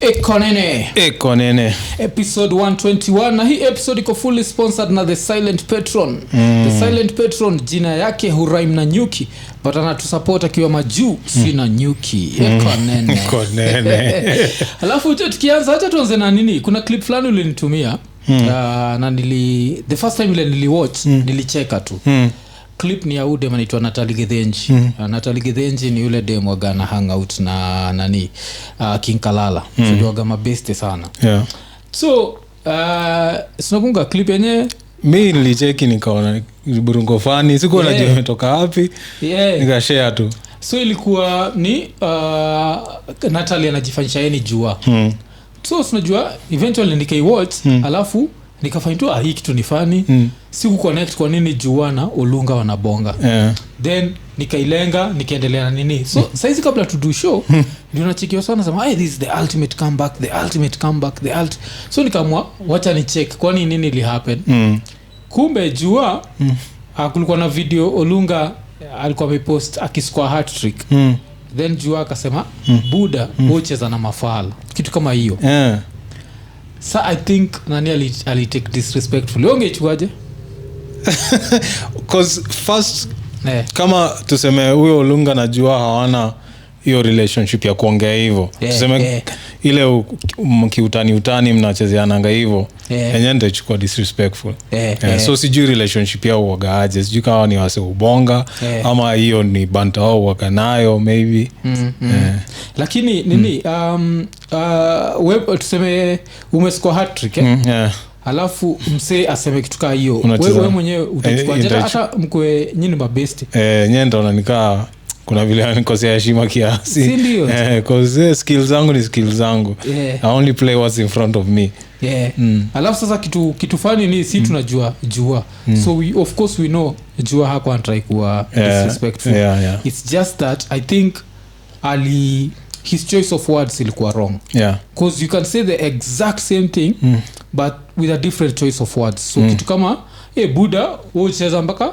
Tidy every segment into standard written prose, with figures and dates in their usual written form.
Iko Nini episode 121 na hii episode iko fully sponsored na The Silent Patron. The Silent Patron jina yake huraim na nyuki but anatusupport akiwa majuu sina nyuki. Iko Nini alafu tukianza acha tuanze na nini, kuna clip fulani ulinitumia na the first time ile niliwatch nilicheka tu. Clip ni ya ude anaitwa Natalie Githenji. Natalie Githenji ni yule demo agana hangout na nani King Kalala. So gama best sana. Yeah. So sinakunga clip yenye mimi nilicheki nikaona burungo fani sikuwa najua imetoka wapi. Nikashare tu. So ilikuwa ni Natalie anajifanyisha yeye ni jua. So unajua eventually nikaiwatch alafu nikafaindua hii kitu ni funny. Siku connect kwa nini Juana Olunga wanabonga. Then nikailenga nikaendelea na nini. So saizi kabla to do show ndio nachikiwa sana sema hey, this is the ultimate comeback. So nikamwa wacha ni check kwani nini li happen. Kumbe Jua kulikuwa na video Olunga alikuwa amepost akiscore hat trick. Then Jua akasema Buda bocheza na mafala kitu kama hiyo. So I think nani ali take disrespectfully. Ungechuaje? Cause first kama tuseme huyo Olunga na Jua hawana hiyo relationship ya kuongea hivyo. Tuseme ile mkiutani mnachezeana hivyo. Yenyewe ndio chukua disrespectful. So sijui relationship yao wagaaje. Sijui kama ni wase ubonga ama hiyo ni banta wao wakanayo maybe. Lakini nini wewe tuseme umescore hat trick alafu mse aseme kitu kama hiyo wewe mwenyewe utachukua hata mkwe nyinyi mabesti nyenda unanikaa kuna vile anikosea heshima kiasi cause skills zangu ni skills zangu. I only play what's in front of me. Alafu sasa kitu fani ni si tunajua Jua. So we of course we know Jua hakuwa try kuwa disrespectful. It's just that I think his choice of words ilikuwa wrong. Cause you can say the exact same thing but with a different choice of words. So kitu kama Buda ucheza mpaka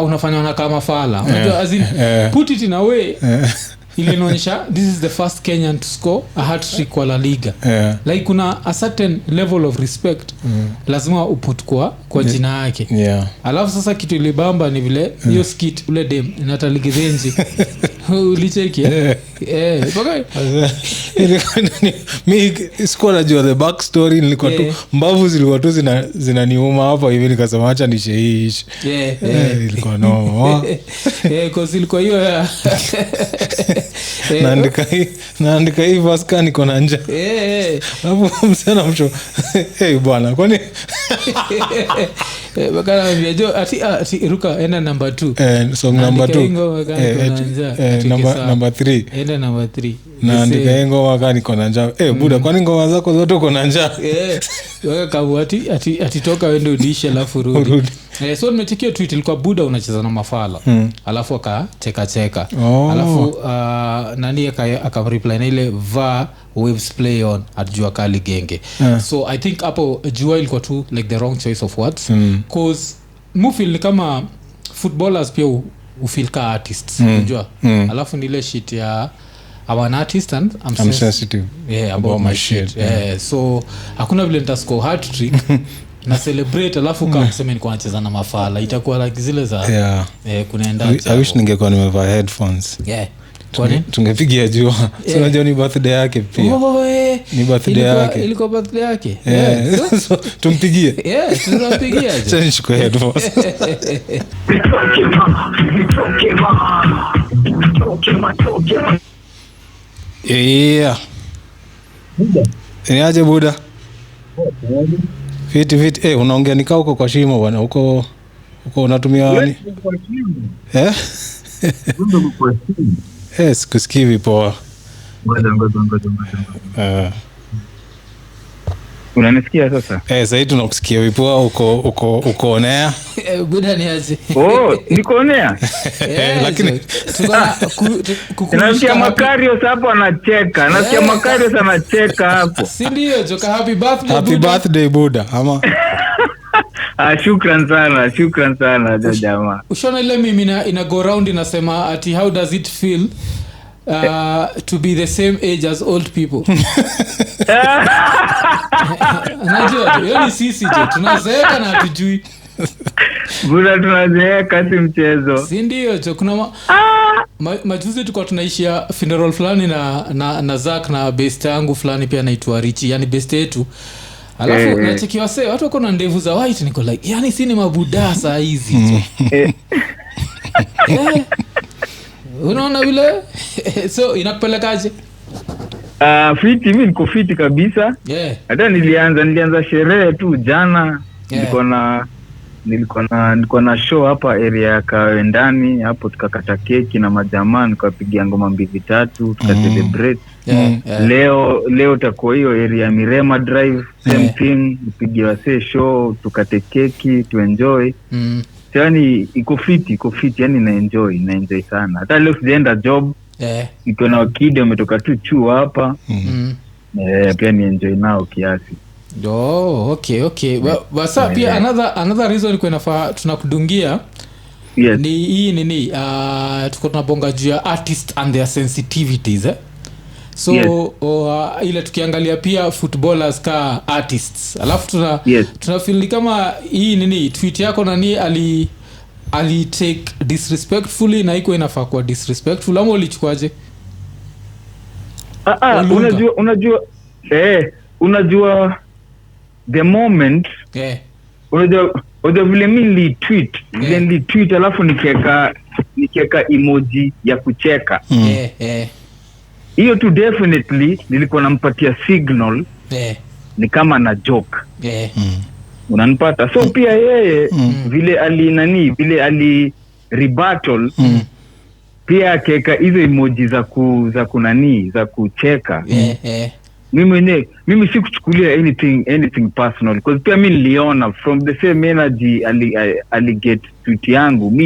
unafanya wanakaa mafala. Unajua as in put it in a way ili inaonyesha this is the first Kenyan to score a hat trick kwa La Liga. Like kuna a certain level of respect lazima uput kwa jina yake. Alafu sasa kitu ilibamba ni vile hiyo skit ule dem Natalie Githenji ulicheki okay. Mimi sikuwa najua the back story, nilikuwa tu mbavu zilikuwa tu zinaniuma hapa hivi nikasema acha nisheishi. Ilikuwa no cause ilikuwa hiyo naandika hii vaska niko na njaa. Hapo msana msho bwana kwani bakana viajo ati ruka enda number 2 song number 2 number 3 enda number 3 naandika ngoma gani kona njaa. Buda kwani ngoma zako zote uko na njaa? Wewe kabuati ati toka wende udishe alafu rudi. So nimechekia tweet ilikuwa Buda unacheza na mafala. Alafu akacheka. Alafu nani akamreply na ile waves play on at Jua Kali Genge. So I think hapo Jua ilikuwa tu like the wrong choice of words. Cause mufil ni kama footballers pia ufeel ka artists. Unajua? Alafu ni ile shit ya I'm an artist and I'm sensitive about my shit. So hakuna vile nitascore hat trick na celebrate alafu kama sema niko nacheza na mafala itakuwa like zile za kunaenda. I wish ningekuwa nimevaa headphones. Kwani tungepigia Jua. So unajua ni birthday yake pia. Ni birthday yake. Ilikuwa birthday yake. So tumpigie. Tunampigia je. Sasa nishukue headphones. Niaje Buda? Fiti. Unaongea nikaa huko kwa shimo bwana. Huko unatumia nani? Sikusikii vipoa. Unanisikia sasa? Sasa tunakusikia vipoa uko onea. Buda niaje? Niko onea. Lakini nasikia Makarios hapo anacheka. Nasikia Makarios anacheka hapo. Si ndio joka happy birthday Buda ama shukran sana jamaa. Ushona ile mimi ina go round inasema ati how does it feel to be the same age as old people. Unajua hiyo ni sisi je, tunazeeka na hatujui. Bura tunazeeka si mchezo. Si ndio jo, kuna majuzi tulikuwa tunaishia funeral fulani na Zack na best yangu fulani pia anaitwa Richie, yani best yetu. Alafu nacheki wase watu wako na ndevu za white, niko like yani si ni mabuda saa hizi. Unaona vile? So inakupelekaje? Fiti, mimi niko fiti kabisa. Hata nilianza sherehe tu jana. Nilikuwa na show hapa area ya Kawendani hapo, tukakata keki na majamaa, nikapigia ngoma 2-3 tukacelebrate. Leo takuwa hiyo area ya Mirema Drive, same thing, nipigie wase show, tukate keki, tu enjoy. Yani iko fiti, yani na enjoy sana. Hata leo sijaenda job. Niko na wakidi wametoka tu chuo hapa. Pia ni enjoy nao kiasi. Okay. Basa pia another reason kwa nafaa tunakudungia. Ni hii nini tuko tunabonga juu ya artists and their sensitivities so ile tukiangalia pia footballers ka artists. Alafu tunafeel kama hii nini tweet yako nani ali take disrespectfully na iko inafaa kwa disrespectful ama ulichukuaje? Unajua the moment unajua vile mimi tweet alafu nikiweka emoji ya kucheka. Hiyo tu definitely nilikuwa nampatia signal ni kama na joke. Unanipata? So pia yeye vile ali rebuttal pia akeka hizo emoji za kucheka. Mimi sikuchukulia anything personal because pia mimi niliona from the same energy ali get tweet yangu.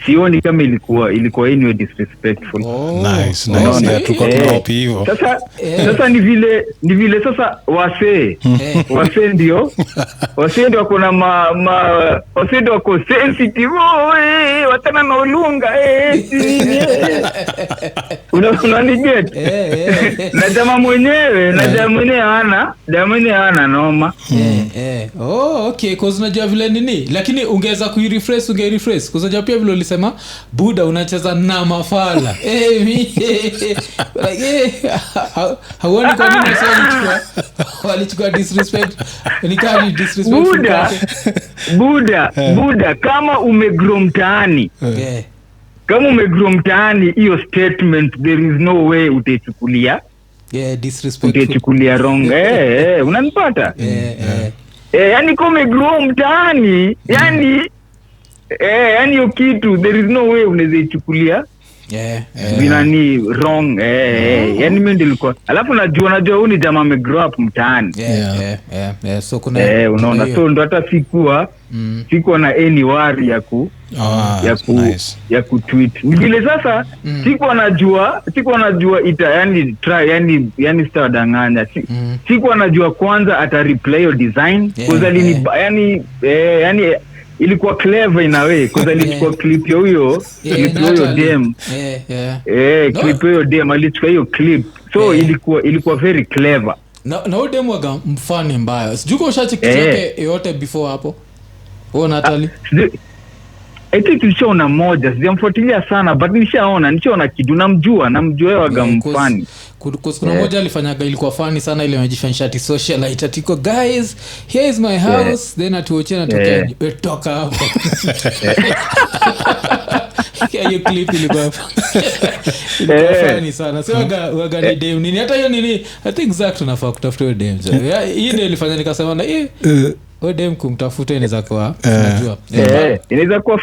Sioni kama ilikuwa anyway disrespectful. Nice. Tuko tunaopi hivyo. Sasa ni vile sasa wase ndio wako na wase ndio wako sensitive. Watana na ulunga unaniget. Na jamaa mwenyewe hana noma. Okay, cause unajua vile nini, lakini ungeweza ungerefresh cause pia vile ulisema buda unacheza na mafala. Hauoni kwa nini walichukua disrespect? Ni kama disrespect buda kama umegrow mtaani. Kama umegrow mtaani, hiyo statement there is no way utaichukulia disrespect, utaichukulia wrong. Unanipata? Yani kama umegrow mtaani, yani hiyo kitu there is no way unaweza ichukulia vinani wrong. Yani mimi nilikuwa alafu najua huyu ni jamaa ame grow up mtaani. So kuna unaona, so ndo hata sikuwa na any worry ya kutweet. Vile sasa sikuwa najua yani sitadanganya. Sikuwa najua kwanza ata reply your design because yani ilikuwa clever in a way because alichukua clip ya huyo dem. Clip hiyo dem alichukua hiyo clip, so ilikuwa very clever. Na huyo dem waga mfani mbaya. Sijui kwa ushacheki yake yote before hapo. Natalie I think tulishaona moja, sijamfuatilia sana but nishaona kitu, namjua waga mfani. Kuna moja alifanyaga ilikuwa funny sana, ile amejifanyisha ati socialite atiko guys here is my house then atuoche na toka hapo. Hiyo clip ilikuwa funny sana. So waga ni dem nini hata hiyo nini, I think Zack tunafaa kutafuta hiyo dem. Hii ndio ilifanya nikasema na dem kumtafuta inaweza kuwa unajua inaweza kuwa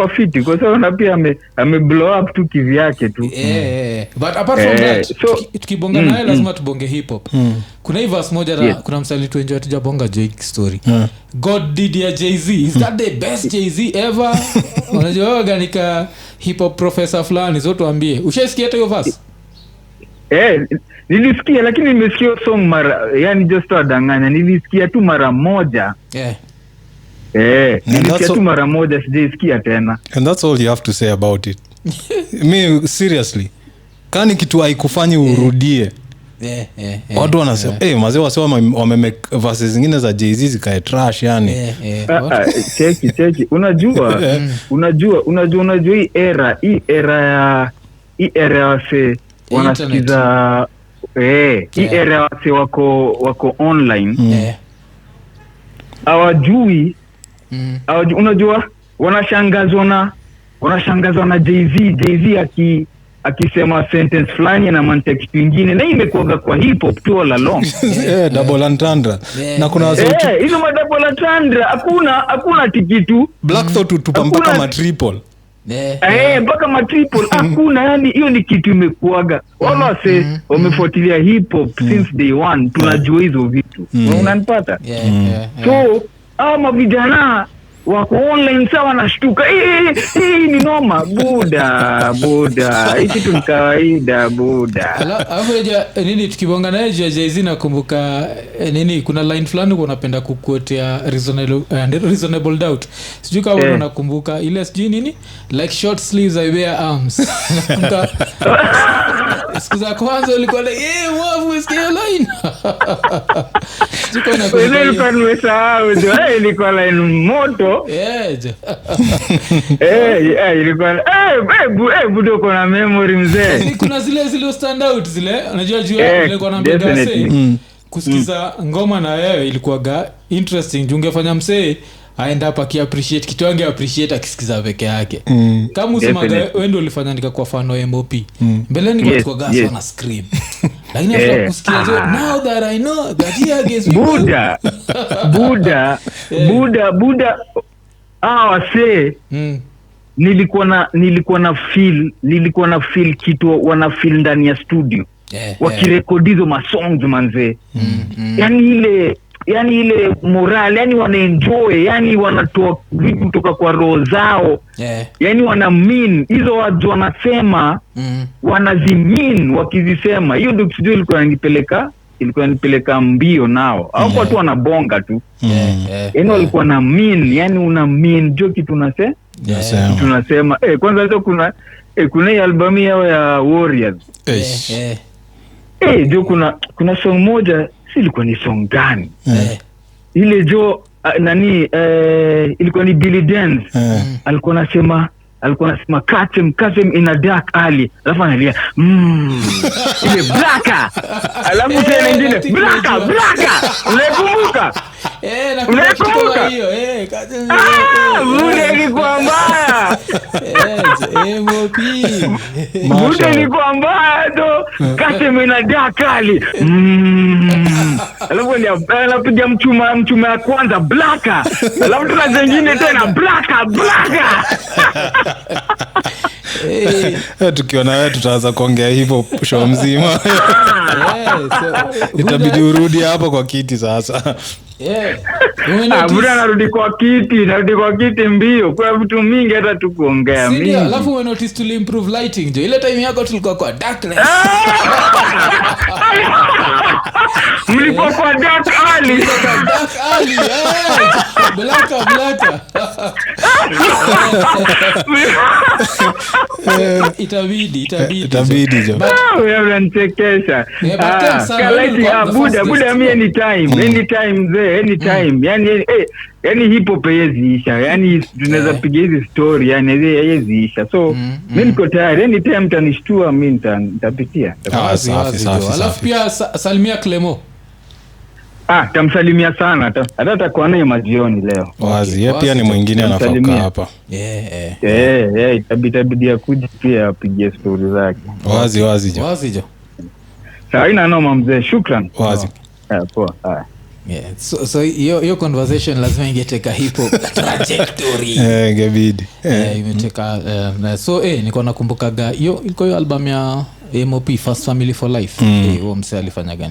fiti kwa sababu na pia ame blow up tu kivyake tu. But apart from that tukibonga naye lazima tubonge hip hop. Kuna hii verse moja kuna msali tu enjoy tujabonga Joy story. God did ya Jay-Z, is that the best Jay-Z ever? Unajua ganika hip hop professor fulani zote tuambie ushasikia hiyo verse? Nilisikia lakini nimesikia song yani just adanganya, nilisikia tu mara moja. Nilisikia tu mara moja, sijasikia tena. And that's all you have to say about it. Me seriously. kani kitu haikufanyi urudie. Watu wanasema mazee wasema wamemake verses zingine za Jay-Z zikae trash yani. Cheki unajua hii era ya wase wanasikiza hii era wase wako online. Hawajui unajua wanashangazwa na Jay-Z akisema sentence fulani na context nyingine, na imekuwa kwa hip hop tu all along. Double entendre. Na kuna hizo double entendre hakuna tikitu Black Thought tupa mpaka ma triple. Mpaka ma triple hakuna, yani hiyo ni kitu imekuaga. Wala wase wamefuatilia hip hop since day one, tunajua hizo vitu. Unanipata? So ama vijana wako online sawa nashtuka hii ni noma buda hiki tu kawaida buda. Alafu nini tukibonga naye Jay-Z nakumbuka nini kuna line fulani unapenda kuquotea reasonable doubt, sijui kama unakumbuka ile sijui nini like short sleeves I wear arms. Nakumbuka siku za kwanza ulikuwa like wafu usikie line. Sijui kama unakumbuka ilikuwa nimesahau ilikuwa line moto. Ilikuwa budo kuna memory mzee. Kuna zile stand out zile unajua ile kwa namba gase kusikiza ngoma na wewe ilikuwa interesting, jungefanya msee aenda hapa ki appreciate kitu ange appreciate akisikiza peke yake. Kama usema wewe ndio ulifanya nikakuwa fan wa MOP mbele niko kwa gas na scream, lakini after kusikia now that I know that he against buda wase nilikuwa na feel kitu wana feel ndani ya studio wakirekodi hizo masongs manze. Yani ile moral, yani wana enjoy, yani wanatoa vitu kutoka kwa roho zao. Yani wana mean hizo watu wanasema wanazimean wakizisema. Hiyo ndio kitu ilikuwa inanipeleka mbio nao. Au kwa watu wanabonga tu. Yani walikuwa na mean, yani una mean joke tunasema. Kwanza hizo kuna hii albamu yao ya Warriors. Jo kuna song moja, si ilikuwa ni song gani? Ile jo ilikuwa ni Billy Dance. Alikuwa anasema catch him in a dark alley. Alafu analia ile blacka. Alafu tena nyingine blacka. Unakumbuka? Nakumbuka hiyo Buda ilikuwa mbaya. MOP Buda ilikuwa mbaya do. Catch him in a dark alley. Alafu anapiga mchuma ya kwanza blacka. Alafu tena zingine tena blacka. Tukiona wewe tutaanza kuongea hivyo show mzima. Itabidi urudi hapo kwa kiti sasa. Buda narudi kwa kiti mbio. Kwa vitu mingi hata tukuongea mingi. Alafu we notice to improve lighting jo. Ile time yako tulikuwa kwa darkness. Mlikuwa kwa dark alley. Blacka. Itabidi jo. Wewe unanichekesha. Buda mi anytime. Yani hip hop haiziisha. Yani tunaweza piga hizi story, yani haiziisha. So mimi niko tayari, anytime mtanishtua mimi nitapitia. Safi. Alafu pia salimia Clemo. Tamsalimia sana hata atakuwa naye majioni leo. Wazi, yeye pia ni mwingine anafoka hapa. Itabidi akuje pia apige story zake. Wazi jo. Sawa, ina noma mzee, shukran. Wazi. Poa. So your conversation lazima ingeteka hip hop trajectory. Gebidi. Imeteka so niko nakumbukaga hiyo ilikuwa hiyo album ya MOP First Family for Life. Huo msee alifanyaga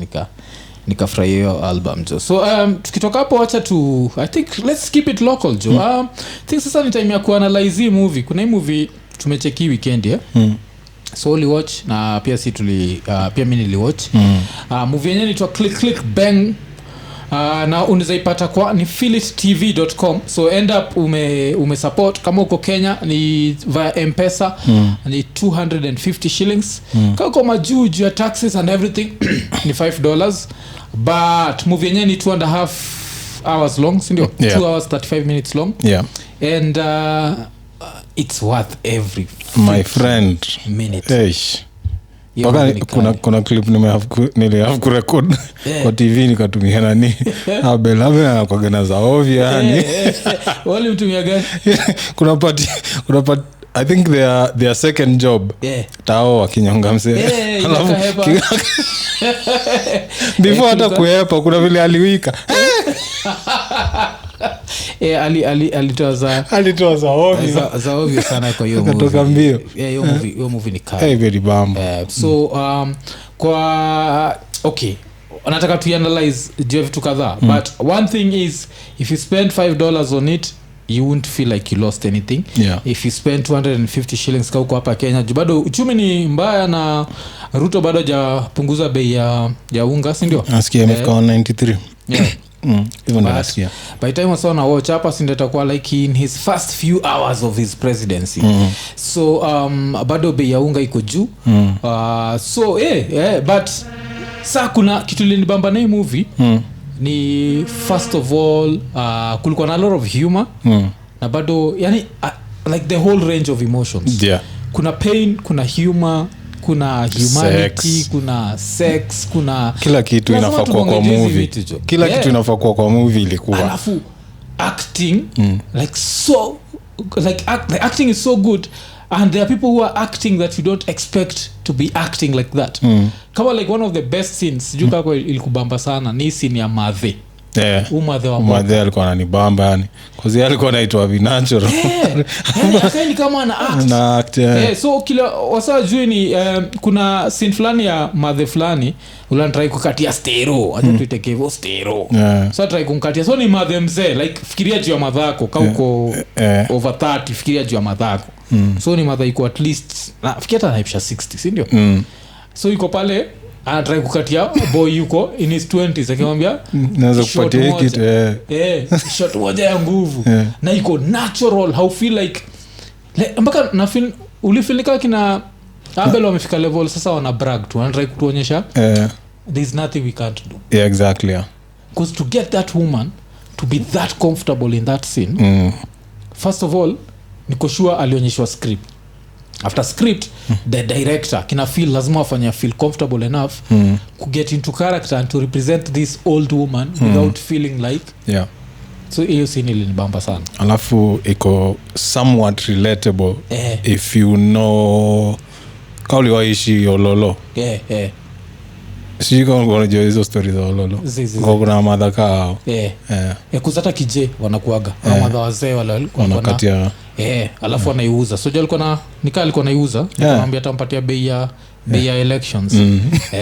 nikafurahia hiyo album jo. So tukitoka hapo acha tu I think let's keep it local jo. I think sasa ni time ya kuanalyze hii movie. Kuna hii movie tumecheki weekend so uli watch na pia pia mimi nili watch. Movie yenyewe inaitwa Click Click Bang na unazaipata kwa ni philittv.com. so end up umesupport kama uko Kenya ni via M-PESA ni 250 shillings. Kama uko majuu ya taxes and everything ni $5, but movie yenyewe ni 2.5 hours long, sindio? 2 hours 35 minutes long. And it's worth every my friend minute. Kuna clip nilihave kurekod kwa TV nikatumia nani Abel anakuagana za ovyo yani. Wale mtumia gani? kuna part I think their second job tao wakinyonga mse before hata kuepa kuna vile aliwika alitoa za ovyo sana kwa hiyo movie. Kutoka mbio. Hiyo movie ni kali. Very bamba. So kwa okay, nataka tu analyze vitu kadhaa, but one thing is if you spend $5 on it you won't feel like you lost anything. If you spend 250 shillings kwa huko hapa Kenya, bado uchumi ni mbaya na Ruto bado hajapunguza bei ya unga, si ndio? Nasikia imefika 93. Even nasikia by the time I saw na watch hapa sindetakuwa like in his first few hours of his presidency. So bado bei ya unga iko juu. So but saa kuna kitu linibamba na hii movie ni first of all kulikuwa na a lot of humor na bado yani like the whole range of emotions. Kuna pain, kuna humor, kuna humanity, kuna sex, kuna kila kitu inafaa kuwa kwa movie. Kila kitu inafaa kuwa kwa movie ilikuwa. Alafu acting like so like the acting is so good, and there are people who are acting that you don't expect to be acting like that. Kama like one of the best scenes juka kwa ilikubamba sana ni scene ya Madhe. Madhe alikuwa ananibamba yani cause alikuwa anaitwa natural. Akaini kama ana act. So kila wasaa juu ni kuna scene fulani ya Madhe fulani ulanatrai kukatia stereo acha tuiteke hivyo stereo. So try kumkatia, so ni Madhe mzee, like fikiria juu ya madhako kama uko over 30, fikiria juu ya madhako. So ni Madhe iko at least nafikiria hata naipsha 60, si ndio? So yuko pale anataka kukatia boy yuko in his 20s akimwambia naweza kupatia kitu shot moja ya nguvu na iko natural, how feel like mpaka na feel ulifilika kina Abel wamefika level sasa wana brag tu, wanataka kutuonyesha there's nothing we can't do. Exactly, because to get that woman to be that comfortable in that scene first of all niko sure alionyeshwa script. After script the director kina feel lazima afanye feel comfortable enough to get into character and to represent this old woman without feeling like so hiyo scene ilinibamba sana. Alafu iko somewhat relatable if you know kauli waishi Ololo. Sijui kama unajua hizo stories za Ololo. Kuna madhaka hao. Kuzata kije wanakuaga na madha wazee wale wanakatia alafu anaiuza. So alikuwa alikuwa anaiuza, nikamwambia atampatia bei ya elections.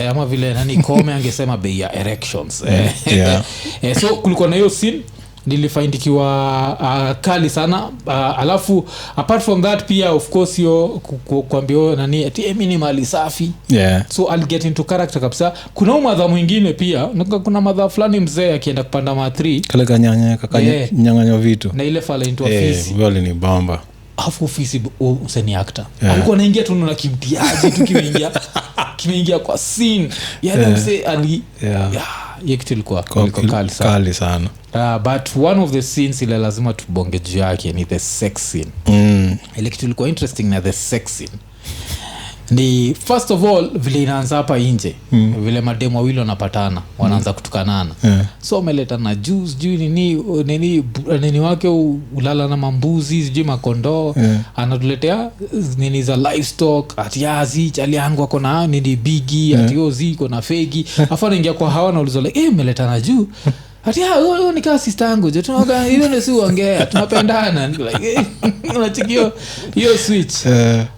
Ama vile nani Kome angesema bei ya erections. So kulikuwa na hiyo scene nilifaindikiwa kali sana. Alafu apart from that pia of course yo kuambia nani ati mimi mali safi. So I'll get into character kabisa. Kuna madha mwingine pia, kuna madha fulani mzee akienda kupanda ma3 kale kanyanya kakanyang'anywa vitu na ile fala into office wale ni bamba. Afu office useni actor alikuwa anaingia tu na kimtiaji tu kimeingia kwa scene mzee ali yekitu ilikuwa kali sana. But one of the scenes ile lazima tubonge juu yake ni the sex scene. Ile kitu ilikuwa interesting na the sex scene ni first of all vile inaanza hapa nje vile mademo wawili wanapatana wanaanza kutukanana. So umeleta na juice juu nini wake ulala na mambuzi sijui makondoo anatuletea nini za livestock atiazi chali yangu ako na nini bigi atiozi iko na fegi afa anaingia kwa hawa na ulizo like umeleta na juu ati huyo ni kama sister yangu je tunaoga hiyo ndio si uongea tunapendana like unachikio hiyo switch.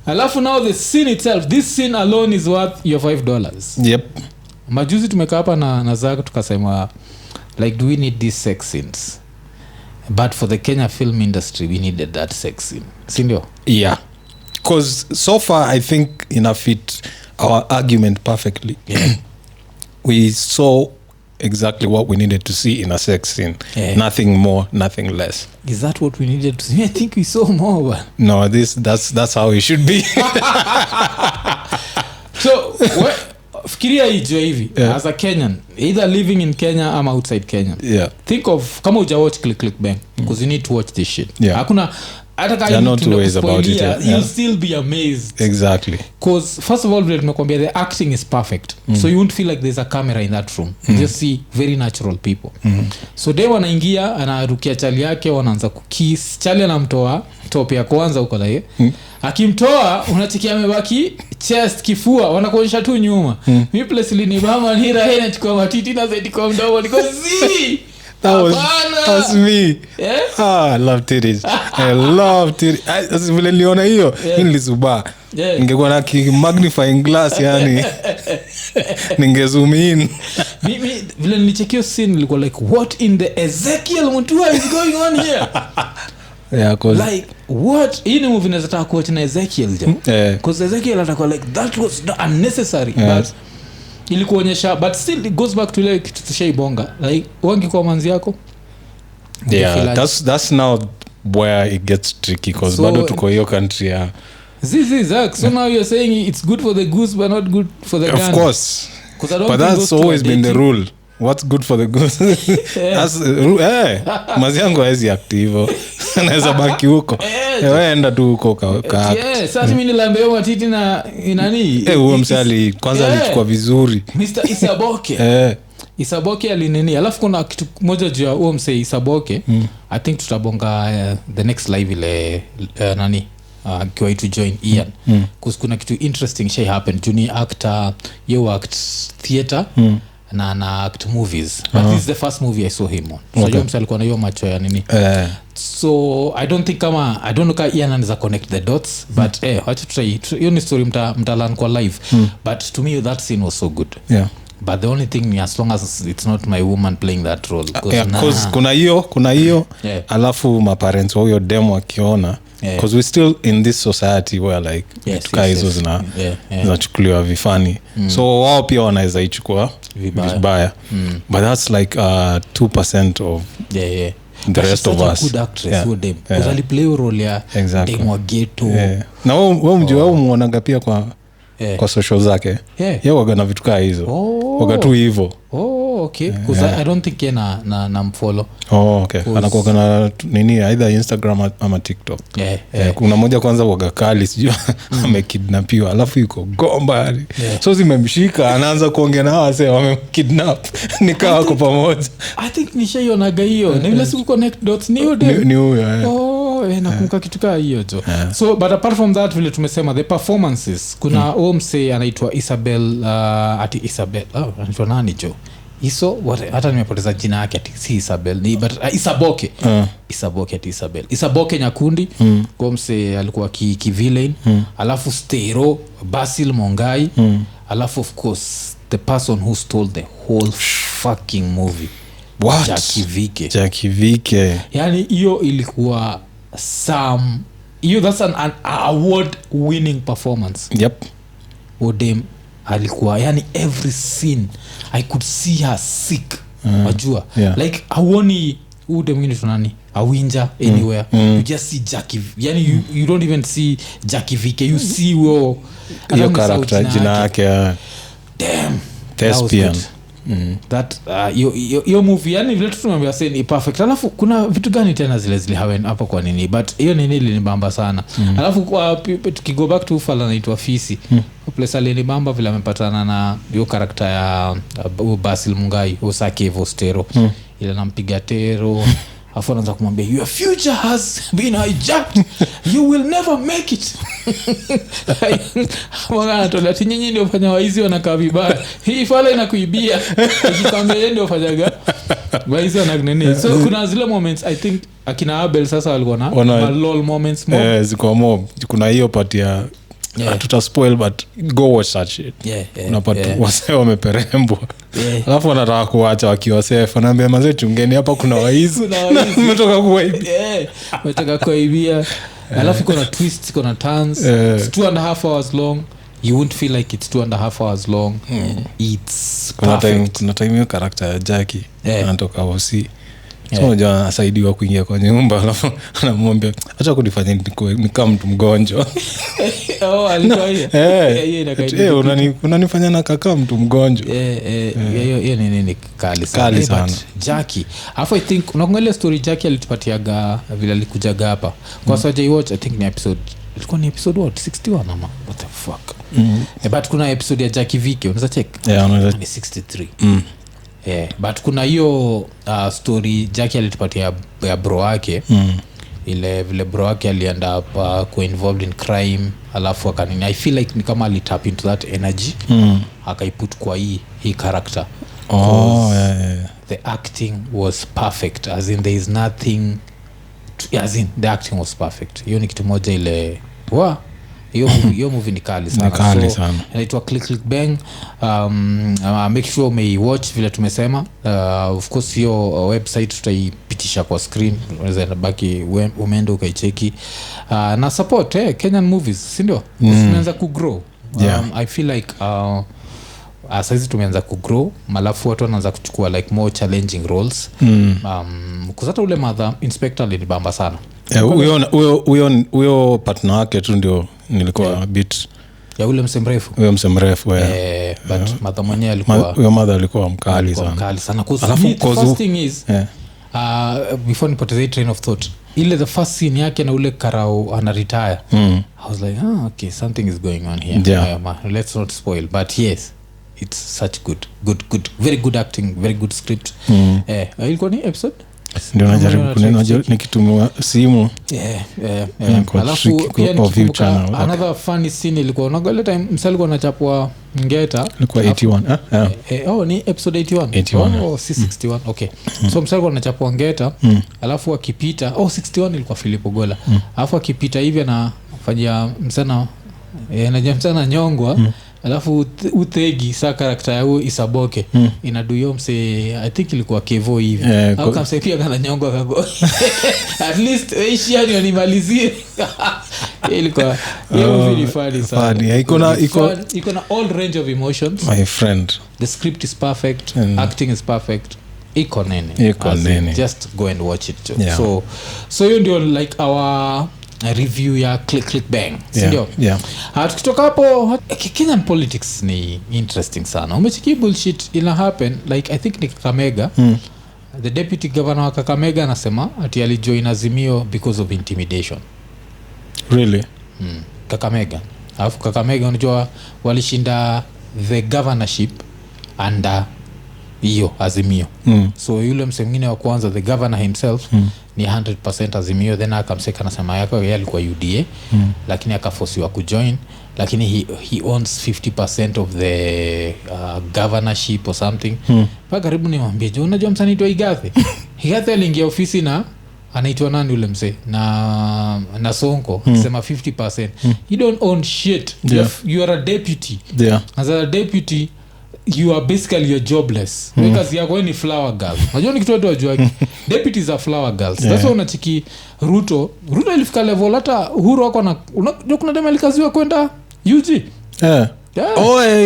Alafu now the scene itself, this scene alone is worth your $5. Majuzi tumekaa hapa na Zaka tukasema like do we need these sex scenes, but for the Kenya film industry we needed that sex scene, si ndio? Because so far I think ina fit our argument perfectly. We saw exactly what we needed to see in a sex scene. Nothing more, nothing less. Is that what we needed to see? I think we saw more, but no, that's how it should be. So fikiria hiyo hivi as a Kenyan, either living in Kenya ama outside Kenya. Think of kama uja watch Click Bang because you need to watch this shit. Hakuna hata kama not two ways about it. You'll still be amazed. Exactly. Because first of all, the acting is perfect. So you won't feel like there's a camera in that room. You just see very natural people. So they wanaingia anarukia chali yake, wanaanza kukiss. Chali anamtoa top ya kwanza uko la yeye. Akimtoa unachikia amebaki chest, kifua, wanakuonyesha tu nyuma. Mimi place lini mama ni rahena chukua matiti na zaidi kwa mdomo niko zi. That's me. I love titties. I love titties. As vile niliona hiyo nilisuba. Ningekuwa na magnifying glass yani. Ningezoom in. Mimi vile nilichekio scene nilikuwa like, what in the Ezekiel Mutua is going on here? Like what in movie nazataka kuacha na Ezekiel because Ezekiel atakuwa like that was unnecessary. But ilikuonyesha, but still it goes back to like tushaibonga like wangi kwa manzi yako. That's now where it gets tricky because bado tuko hiyo country ya Zach. So now you're saying it's good for the goose but not good for the gun. Of course, but that's always been the rule. What's good for the goose? That's mazi yangu haezi active. Anaweza baki huko. Wewe enda tu huko ka. Sasa mimi niliambia matiti na nani? Huyo msali kwanza alichukua vizuri. Mr. Isaboke. Isaboke alinini. Alafu kuna kitu moja juu ya huyo msee Isaboke. I think tutabonga the next live ile nani? Kwa to join Ian. Because kuna kitu interesting shay happened. Juni actor, you act theater. Na act movies, but this is the first movie I saw him on. So okay. Yomsa alikuwa na hiyo macho ya nini. So I don't know kama Ian anaweza connect the dots, but wacha tutrai hiyo ni story mtalan kwa live. But to me that scene was so good. But the only thing as long as it's not my woman playing that role, because kuna hiyo alafu my parents wao demo akiona because we still in this society where like hizo zinachukuliwa vifani. So wao pia wanaweza ichukua vibaya. But that's like 2% of the rest of us. Good actress who dem because ali play role ya dem wa ghetto. Na wao mjua muonaga pia kwa social zake. Yeye waga na vitu kama hizo. Waga tu hivyo. Okay. Because I don't think na mfollow. Okay. Anakuwa na nini either Instagram ama TikTok. Kuna moja kwanza waga kali sijui amekidnapiwa alafu yuko gomba. So zimemshika anaanza kuongea na wase wamekidnap nikawa kwa pamoja. I think nishaiona hiyo. Na vile siku connect dots ni huyo. Nakumbuka kitu kama hiyo tu. So but apart from that vile tumesema the performances kuna omse anaitwa Isabel Isabel anaitwa nani jo hata nimepoteza jina yake si Isabel ni but Isaboke Isaboke Nyakundi komse alikuwa ki villain alafu Stero Basil Mongai alafu of course the person who stole the whole fucking movie Jackie Vike yani hiyo ilikuwa that's an award winning performance. Odem alikuwa yani every scene I could see her sick. Wajua like hauoni udem mwingine tunani awinja anywhere. You just see Jackie yani you don't even see Jackie Vike, you see hiyo character jina yake. Damn thespian. That your movie yani vile tunaambia say ni perfect. Alafu kuna vitu gani tena zile hawen hapa kwa nini but hiyo nini ilinibamba sana. Alafu kwa tukigo back to Fala naitwa Fisi place alinibamba vile amepatana na hiyo character ya Basil Mungai Osake Vostero ile nampiga tero afu anaanza kumwambia your future has been hijacked, you will never make it. Mwana tola nyinyi ndio fanya waizi wanakaa vibaya, hii Fala inakuibia ukikwambia yeye ndio fanyaga waizi wanagnene. So kuna zile moments I think akina Abel sasa walikuwa na lol moments more ziko mob. Kuna hiyo part ya tuta spoil but go watch that shit. Unapata wase wameperembwa alafu wanataka kuacha wakiwa safe, anaambia mazee chungeni hapa kuna waizi umetoka kuwaibia umetoka kuwaibia. Alafu kuna twist, kuna turns. It's 2.5 hours long. you won't feel like it's 2.5 hours long. It's perfect. Kuna time hiyo character ya Jackie anatoka hosi. So unajua asaidiwa kuingia kwa nyumba alafu anamwambia acha kunifanya ni kama mtu mgonjwa. Alikuwa hiyo. Unanifanya na kaka mtu mgonjwa. Hiyo ni kali sana. Jackie. Alafu I think unaangalia story Jackie alitupatiaga vile alikujaga hapa. Kwa sababu I watch I think ni episode ilikuwa ni episode 61 ama what the fuck. But kuna episode ya Jackie Viki unaweza check. Ni 63. But kuna hiyo story Jackie alitupatia ya bro wake ile vile bro wake alienda kwa involved in crime alafu akanini I feel like ni kama alitap into that energy akaiput kwa hii character. The acting was perfect as in there is nothing as in the acting was perfect. Hiyo ni kitu moja ile hiyo movie ni kali sana. So inaitwa Click Bang. Make sure may watch vile tumesema. Of course hiyo website tutaipitisha kwa screen, unaweza baki umeenda ukaicheki. Na support Kenyan movies, si ndio? Tumeanza kugrow. I feel like saizi tumeanza kugrow, malafu watu wanaanza kuchukua like more challenging roles. Kuzata ule Mother Inspector linibamba sana. Huyo partner wake tu ndio nilikuwa a bit ya ule msemrefu. But Mother mwenyewe alikuwa huyo Mother alikuwa mkali sana. Alafu the first thing is before nipoteze train of thought, ile the first scene yake na ule karao ana retire. I was like okay, something is going on here. Let's not spoil, but yes, it's such good very good acting, very good script. Ilikuwa ni episode ndio najaribu kunena nikitumia simu. Alafu pia another funny scene ilikuwa unaangalia time msali kwa anachapwa ngeta ilikuwa 81 ni episode 81 si 61 okay. So msali kwa anachapwa ngeta alafu akipita 61 ilikuwa Philip Ogola. Alafu akipita hivi anafanyia msana anajamsana nyongwa. Alafu utegi saa karakta ya huo Isaboke inaduyo mse I think ilikuwa Kevo hivi au kama mse pia kana nyongo kago at least Asian yanimalizie ilikuwa hiyo very funny sana. Iko na all range of emotions my friend. The script is perfect, acting is perfect. Iko Nini. Just go and watch it. So you ndio like our review ya Click Bang, sindio? Tukitoka hapo Kenyan politics ni interesting sana. Umechiki bullshit ina happen like I think ni Kakamega. The deputy governor wa Kakamega anasema ati alijoin Azimio because of intimidation. Really? Kakamega. Alafu Kakamega unajua walishinda the governorship under hiyo Azimio. So yule mse mwingine wa kwanza the governor himself ni 100% Azimio, then akamseka na sema yako yeye alikuwa UDA lakini akaforsiwa kujoin, lakini he owns 50% of the governorship or something. Pa karibu nimwambie je, unajua msanii tu Igathe aliingia ofisi na anaitwa nani ule mse na Sonko sema 50%. You don't own shit. You are a deputy. As a deputy you are basically jobless. Kazi yako ni flower girl. Unajua ni kitu watu wajua deputies are flower girls. That's why unachiki Ruto ilifika level hata Uhuru wako na unajua kuna dema likaziwa kwenda UG.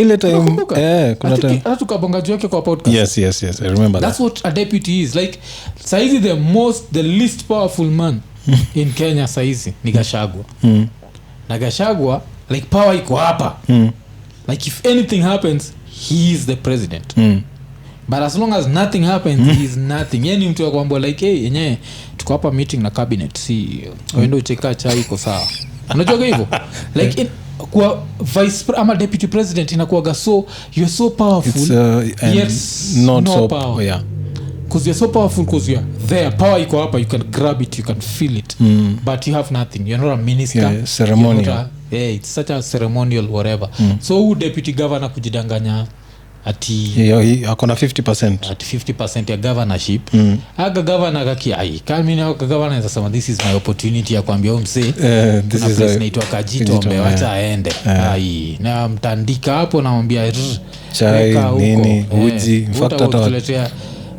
Ile time kuna time hata tukabonga juu yake kwa podcast. Yes I remember that's what a deputy is like. Saizi the least powerful man in Kenya saizi ni Gachagua. Na Gachagua like power iko hapa. Like if anything happens he is the president. But as long as nothing happens he is nothing. Yani mtu akwambia like yenyewe tuko hapa meeting na cabinet si wendo ucheka chai iko sawa. Unajua hivyo like kwa vice ama deputy president inakuwa so you're so powerful yet not no so power. Because you're so powerful because you're there, power iko hapa, you can grab it, you can feel it. But you have nothing, you're not a minister. Ceremonial. It's such a ceremonial whatever. So who deputy governor kujidanganya ati akona 50% at 50% ya governorship. Aga governor kakiai kama na governor anasema this is my opportunity ya kuambia mse this is place naitwa Kajito amewacha aende na mtandika hapo namwambia chai nini uji mfakta tuletea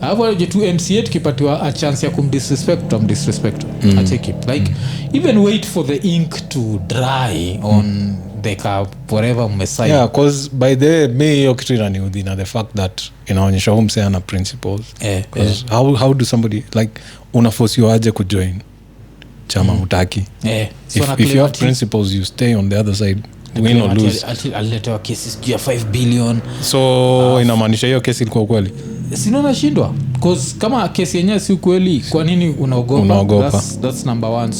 hapo je tu MCA tukipatiwa a chance ya kumdisrespect acheki like even wait for the ink to dry on deka forever mmesign. Yeah, cause by the me hiyo kitu inaniudhi na the fact that inaonyesha humse ana principles. Cause how do somebody like unaforce you aje kujoin chama mutaki. So if you have principles you stay on the other side, win or lose. Aliletewa cases juu ya 5 billion. So inamaanisha hiyo kesi ilikuwa kweli? Sinaona shindwa cause kama kesi yenyewe si kweli, kwa nini unaogopa? That's number one.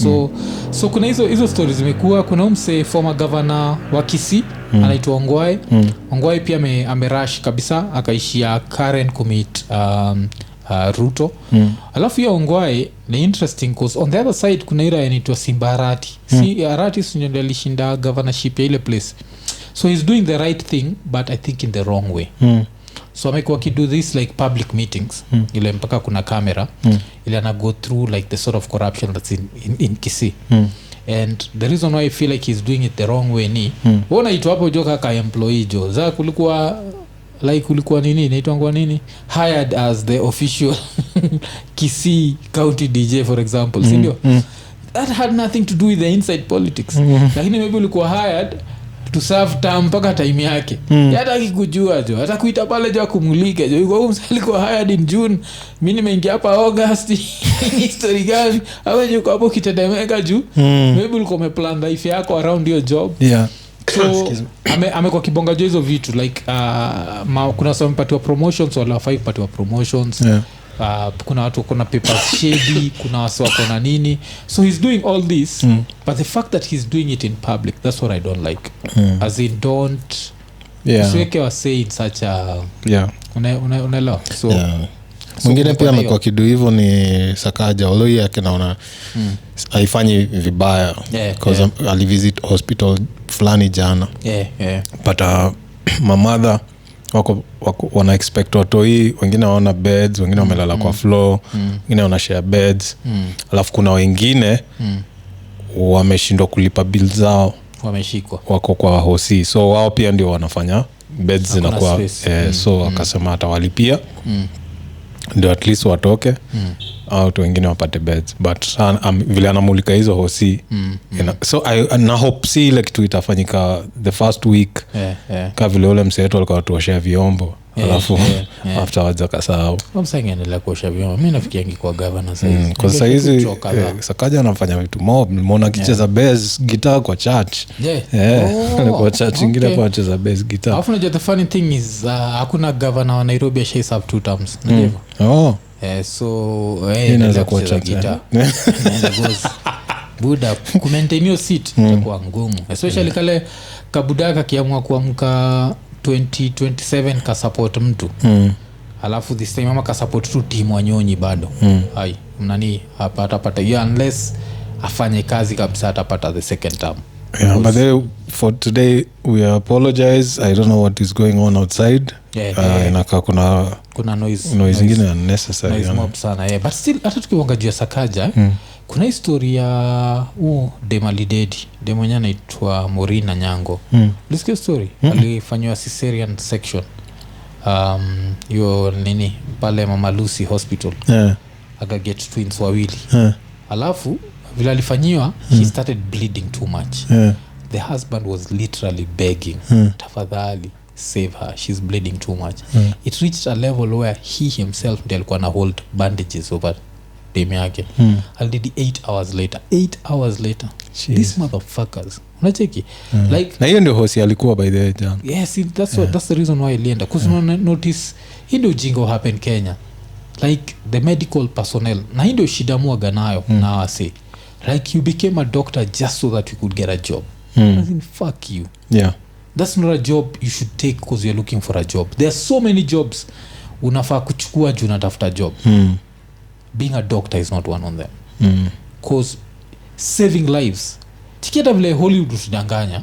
So kuna hizo stories zimekuwa. Kuna umse former governor wa Kisii anaitwa Ongwae pia amerush kabisa akaishia Karen commit Ruto. Alafu hiyo Ongwae ni interesting cause on the other side kuna ira inaitwa Simbarati. Arati ndio alishinda governorship ya ile place. So he's doing the right thing but I think in the wrong way. So amekuwa kido this like public meetings ile mpaka kuna camera ile ana go through like the sort of corruption that's in Kisii. And the reason why I feel like he's doing it the wrong way ni unaona ito hapo joka ka employee jo za kulikuwa nini inaitwa nini hired as the official Kisii county DJ for example, si ndio? That had nothing to do with the inside politics. Lakini maybe ulikuwa hired to serve term mpaka time yake. Hata akikujua jo hata kuita pale jo kumulike jo yuko alikuwa hired in June, mimi nimeingia hapa August. History gani au yuko hapo kitedemeka juu maybe ulikuwa umeplan life yako around your job. So amekuwa kibonga jo hizo vitu like kuna some patiwa promotions wala 5 patiwa promotions. Kuna watu kuna papers shady, kuna watu wako na nini. So he's doing all this but the fact that he's doing it in public, that's what I don't like. As in don't usiweke wa say in such a unaelewa. So mwingine pia amekuwa kidu hivyo ni Sakaja, although yake naona haifanyi vibaya because alivisit hospital fulani jana. But mamadha wako wana expect watoi, wengine wana beds, wengine wamelala kwa floor, wengine wana share beds. Alafu kuna wengine wameshindwa kulipa bills zao, wameshikwa wako kwa hosi, so wao pia ndio wanafanya beds zinakuwa so akasema atawalipia ndio at least watoke au watu wengine wapate beds. But vile anamulika hizo hosi so na hope si ile kitu itafanyika the first week ka vile ule mseto alikuwa atuoshea vyombo alafu after waja kasahau msangeendelea kuosha vyombo. Mimi nafikiria kwa governor sasa kwa sasa hizi Sakaja anafanya vitu mob. Nimeona kicheza bass guitar kwa church kwa church ingine kwa cheza bass guitar. Alafu unajua the funny thing is hakuna governor wa Nairobi asha serve 2 terms ndivyo. So inaweza kuwa guitar buda kumaintain your seat itakuwa ngumu, especially kale kabudaka kiamua kuamka 2027 ka support mtu alafu this time mama ka support tu team Wanyonyi bado hai mnani hapa atapata hiyo unless afanye kazi kabisa atapata the second term. But for today we apologize. I don't know what is going on outside. Inaka kuna noise ingine unnecessary noise mob sana but still hata tukiwanga juu ya Sakaja kuna historia Demalidedi demonyana anaitwa Morina Nyango. Lisikia story alifanywa cesarean section yo nini pale Mama Lucy Hospital. Aga get twins wawili. Alafu vile alifanywa he started bleeding too much. The husband was literally begging tafadhali save her, she's bleeding too much. It reached a level where he himself ndiye alikuwa na hold bandages over dem yake. Already 8 hours later these motherfuckers unacheki like na hiyo ndio hosi alikuwa by the way jana. Yes, that's the reason why alienda cuz notice ndio jingo happen Kenya like the medical personnel na ndio shida muaga nayo na wase like you became a doctor just so that you could get a job. I mean, fuck you. That's not a job you should take because you're looking for a job. There are so many jobs unafaa kuchukua juu unatafuta job. Being a doctor is not one on them because saving lives tiketa vile Hollywood utudanganya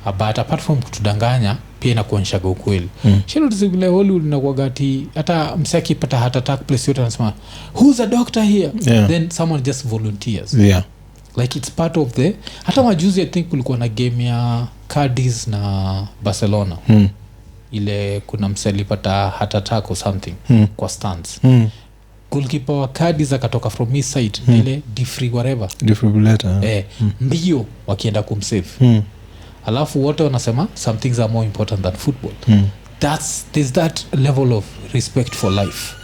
but apart from kutudanganya pia inakuonyesha ukweli. Shelo vile Hollywood inakuagati hata msaki pata heart attack place yote anasema who's a doctor here then someone just volunteers like it's part of the hata majuzi I think kulikuwa na game ya Cadiz na Barcelona ile kuna msali pata heart attack or something kwa stands goalkeeper wa Cadiz akatoka from his side ile defibrillator defibrillator mbio wakienda kumsave alafu wote wanasema some things are more important than football. There's that level of respect for life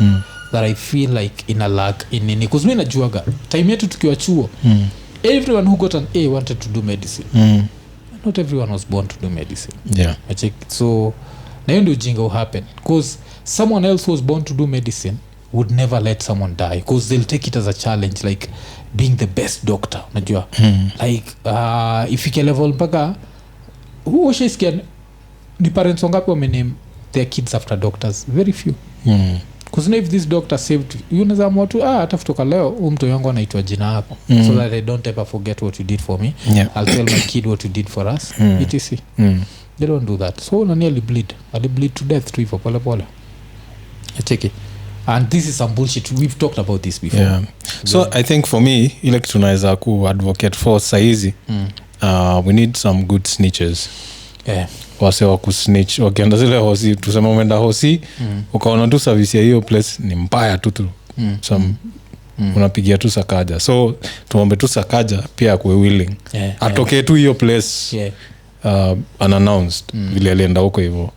that I feel like in a lack in nini, because mimi najuaga time yetu tukiwa chuo everyone who got an A wanted to do medicine. Not everyone was born to do medicine. Yeah. So na hiyo ndio ujinga happen, because someone else who was born to do medicine would never let someone die, because they'll take it as a challenge, like being the best doctor, unajua. Like ifike level mpaka who washaisikia ni parents wangapi wamename their kids after doctors? Very few. Because if this doctor saved you, unaweza watu hata kutoka leo mtu wangu anaitwa jina hapo, so that I don't ever forget what you did for me. I'll tell my kid what you did for us. etc. They don't do that. So nani bleed to death tu hivyo pole pole. Check it. And this is some bullshit. We've talked about this before. Yeah. So I think for me ile kitu tunaweza ku advocate for saizi we need some good snitches. Wase wa kusnitch wakienda zile hosi, tuseme umeenda hosi ukaona tu service ya hiyo place ni mbaya tu some unapigia tu Sakaja, so tuombe tu Sakaja pia akuwe willing atoke tu hiyo place unannounced vile alienda huko hivyo.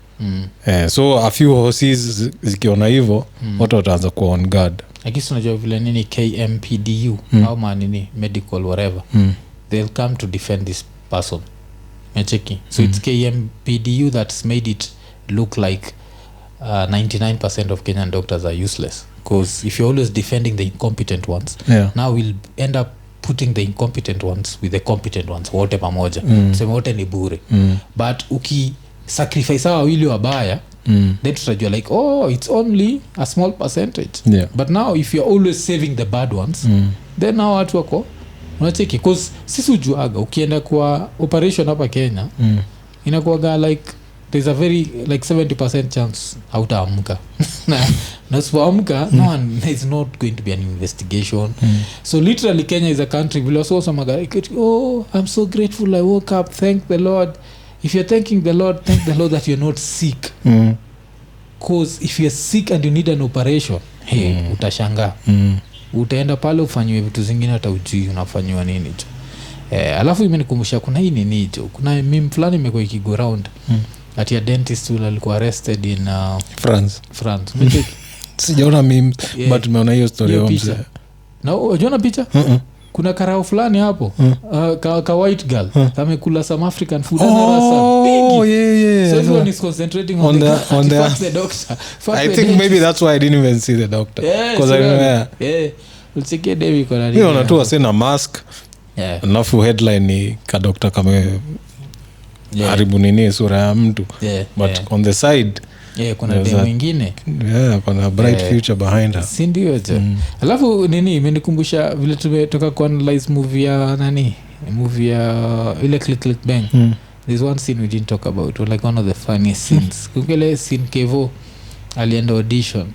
So a few horses zikiona hivyo watu wataanza kuwa on guard. Akisi unajua vile nini KMPDU au manini medical whatever they'll come to defend this person. So it's KMPDU that's made it look like 99% of Kenyan doctors are useless, because if you're always defending the incompetent ones, now we'll end up putting the incompetent ones with the competent ones wote pamoja. Sema wote ni bure. But uki sacrifice hawa wili wabaya then tutajua like it's only a small percentage. But now if you're always saving the bad ones then now watu wako unacheki, because sisi ujuaga ukienda kwa operation hapa Kenya inakuwaga like there's a very like 70% chance hautaamka na usipoamka no one is not going to be an investigation. So literally Kenya is a country vile so I'm so grateful I woke up, thank the Lord. If you're thanking the Lord, thank the Lord that you're not sick, because if you're sick and you need an operation utashangaa. Utaenda pale ufanywe vitu zingine hata ujui unafanywa nini hicho. Alafu imenikumbusha kuna hii nini hicho, kuna meme fulani imekuwa ikigo round ati a dentist who alikuwa arrested in France. Sijaona meme but nimeona hiyo story hapo. Na unaona picha? Kuna karao fulani hapo ka white girl kamekula some African food and yeah. So everyone is concentrating on the doctor. I think maybe that's why I didn't even see the doctor, because ulisikia Devi kwa nani hiyo natoa sina mask alafu headline ni ka doctor kama haribu nini sura ya mtu but on the side kuna demo mwingine kuna bright future behind her, si ndio je? Alafu nini imenikumbusha vile tumetoka ku analyze movie ya ile click bang. There's one scene we didn't talk about, like one of the funniest scenes. Kukele scene Kevo alienda audition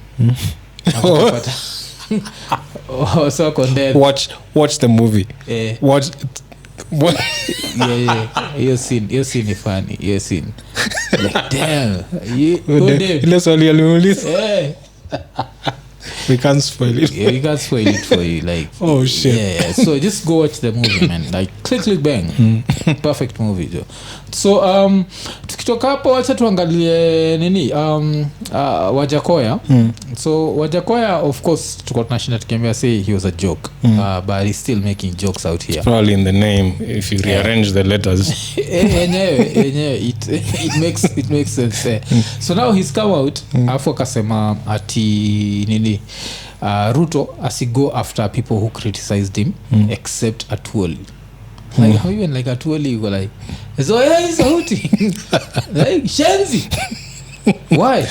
so condemned. Watch the movie. Watch what? Hiyo scene ni funny. Hiyo scene like damn ile swali aliuliza we can't spoil it. We can't spoil it for you, like oh shit. So just go watch the movie, man. Like click bang. Perfect movie jo. So tukitoka hapo acha tuangalie nini Wajakoya. So Wajakoya of course tuko tunashinda tukiambia say he was a joke, but he's still making jokes out here. Probably in the name if you rearrange the letters. It makes sense. So now he's come out afu akasema ati nini Ruto asigo after people who criticized him except Atuoli. Like how even like Atuoli you go like so he's sauti like shenzi. Why?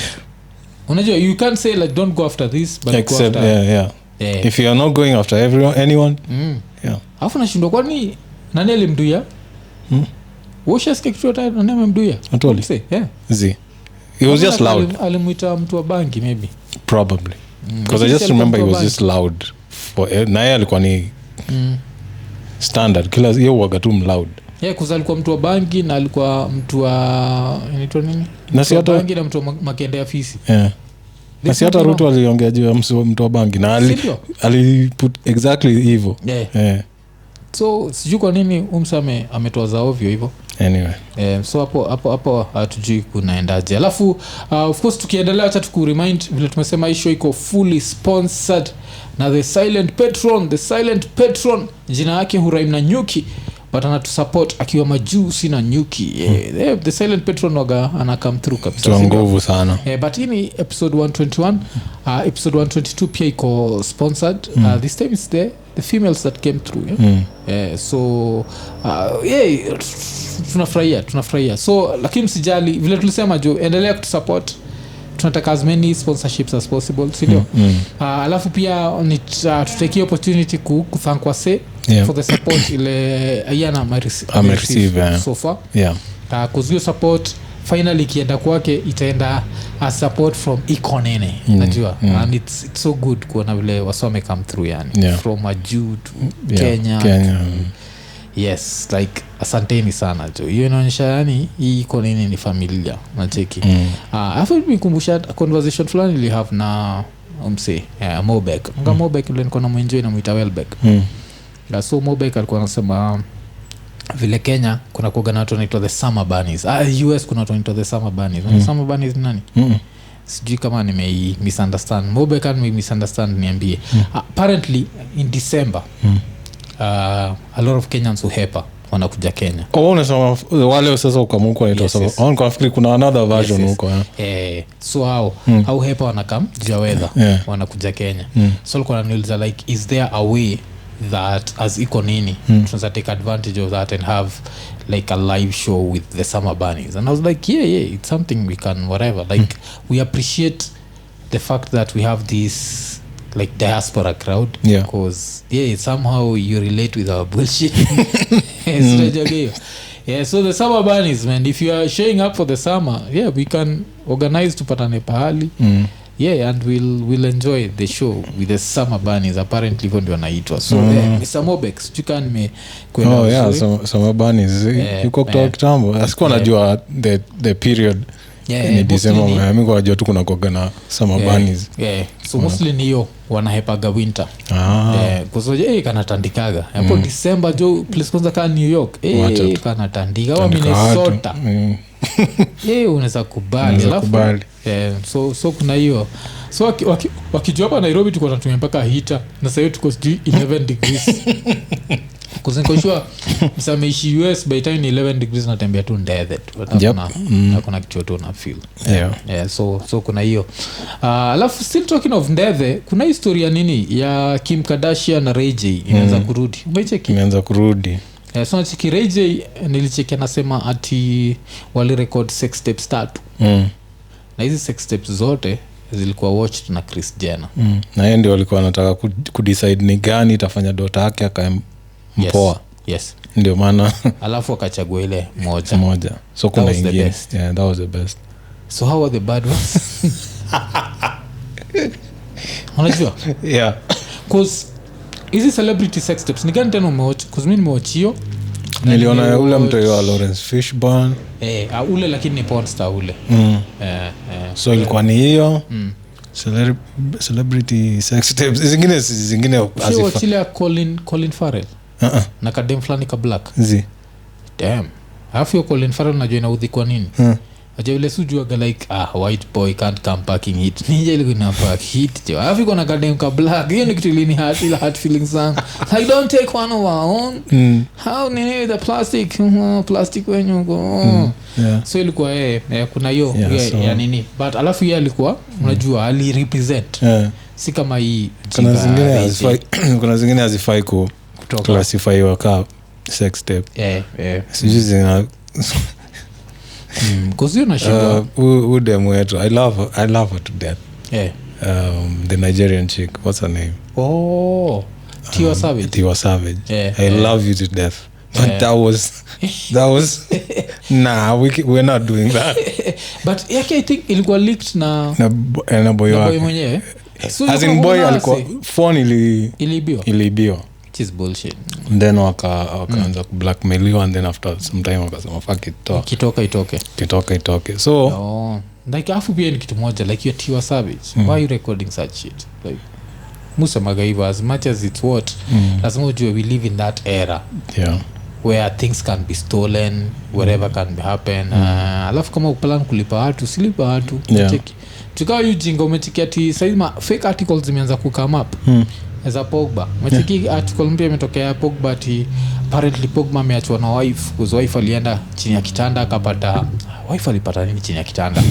Unajua you can't say like don't go after this but except, go after if you are not going after anyone afu nashindwa kwani nani alimduya washa skektuata nani amemduya Atuoli he was just loud. Alimuita mtu wa bangi maybe probably because I just remember he was just loud for naye alikuwa ni standard kila yeye waga tu loud kuza alikuwa mtu wa bangi na alikuwa mtu wa inaitwa nini na si hata bangi na mtu wa makende ya fisi na si hata Ruto aliongea juu ya mtu wa bangi na ali put exactly hivyo so sijui kwa nini umsame ametoa za ovyo hivyo anyway so hapo hatujui kunaendaje. Alafu of course tukiendelea acha tukuremind vile tumesema hii show iko fully sponsored na the silent patron jina yake huraim na nyuki but anatusupport akiwa majusi na nyuki. The silent patron waga ana come through kabisa kwa nguvu sana. But hii ni episode 121. Episode 122 pia iko sponsored. This time it's the females that came through. So tunafurahia so lakini msijali vile tulisema jo endelea kutusupport, tunataka as many sponsorships as possible, si ndio? Alafu pia tutake opportunity kuthank wase for the support ile ayana receive so far. Kuzio support finally kienda kwake itaenda a support from Iko Nini, najua and it's so good kuona vile wasome come through yani from Aju to Kenya. Yes, like asanteni sana jo, hiyo inaonyesha yani hii Iko Nini ni familia nacheki. Afu nikumbusha conversation fulani ili have na Mobek Mobek ile niko na mwenjoy na muita Welbeck. So Mobek alikuwa anasema vile Kenya kuna kuogana watu wanaitwa the summer bunnies. US kuna watu wanaitwa the summer bunnies. The summer bunnies nani? Sijui kama misunderstand. Mobek can misunderstand niambie. Apparently in December a lot of Kenyans uhepa wanakuja Kenya. Unasema wale sasa ukamuko wanaitwa sababu. Au nafikiri kuna another version huko. So how hepa wanakam jua weather wanakuja Kenya. So alikuwa ananiuliza like is there a way that as Iko Nini tunaweza take advantage of that and have like a live show with the summer bunnies? And I was like yeah it's something we can whatever like we appreciate the fact that we have this like diaspora crowd because somehow you relate with our bullshit. So the summer bunnies, man, if you are showing up for the summer we can organize tupatane pahali and we'll enjoy the show with the summer bunnies. Apparently hivyo ndio wanaitwa. So Mr. Mobex chukani kwenda summer bunnies yuko kutoka kitambo asikuwa najua the period ni December. Mimi kwa najua tu kuna kuogana summer bunnies. So mostly niyo wanahepaga winter. Kusoje kanatandikaga hapo December jo place kwanza ka New York kanatandika au Minnesota. Unaweza kubali so kuna hiyo so wakijua hapa Nairobi tuko tunatumia mpaka heater na sasa tuko 11 degrees kuzinkoshwa msameishi US by time 11 degrees natembea tu ndethe kuna kitu tu na feel so kuna hiyo. Alafu still talking of ndethe kuna historia nini ya Kim Kardashian na Ray J inaanza kurudi. Umecheki inaanza kurudi. So nachiki Ray J nilicheki anasema ati wali record sex tapes 3 na hizi sex tapes zote zilikuwa watched na Kris Jenner. Na yeye ndio walikuwa wanataka kudecide ni gani itafanya dota yake akampoa. Yes. Ndio maana alafu akachagua ile moja. So kuna ingine. That was the best. So how were the bad ones? Unajua? Cause hizi celebrity sex tapes ni gani tena umewatch? Cause mimi nimewatch hiyo. Niliona ule mtu wa Lawrence Fishburne. Ule lakini ni porn star ule. So ilikuwa ni hiyo. Celebrity sex tapes zingine asifa. Colin Farrell. Na kadem fulani ka black. Damn. Alafu Colin Farrell najua inaudhi kwa nini? Aje ile sujuaga like white boy can't come packing hit. Nije ile kuna pack hit. Alafu kuna kadem ka black. Hiyo ni kitu ilini hard feelings zangu. Like don't take one of our own. How nini the plastic wenyu go. So ilikuwa kuna hiyo ya nini. But alafu yeye alikuwa unajua ali represent. Si kama hii kuna zingine hazifai classify waka sex tape. Sijui because you know udem wetu I love her to death. The Nigerian chick, what's her name? Tiwa Savage. I love you to death. But that was nah, we're not doing that. But I think ilikuwa leaked na boy mwenyewe. So as in boy alikuwa phone ilibiwa. Which is bullshit. Then wakaanza blackmail and then after some time wakasema fuck it itoke. So like afu pia ni kitu moja like you Tiwa Savage. Why you recording such shit? Like Musa Magaiva as much as it's what lazima ujue we live in that era. where things can be stolen, wherever can happen. Alafu kama uplan kulipa watu, silipa watu. Cheki. Tukawa ujinga umechikia ati saizi fake articles zimeanza kukama up. As a Pogba. Machiki article mpya imetokea Pogba ati apparently Pogba ameachwa na wife, because wife alienda chini ya kitanda akapata wife alipata nini chini ya kitanda?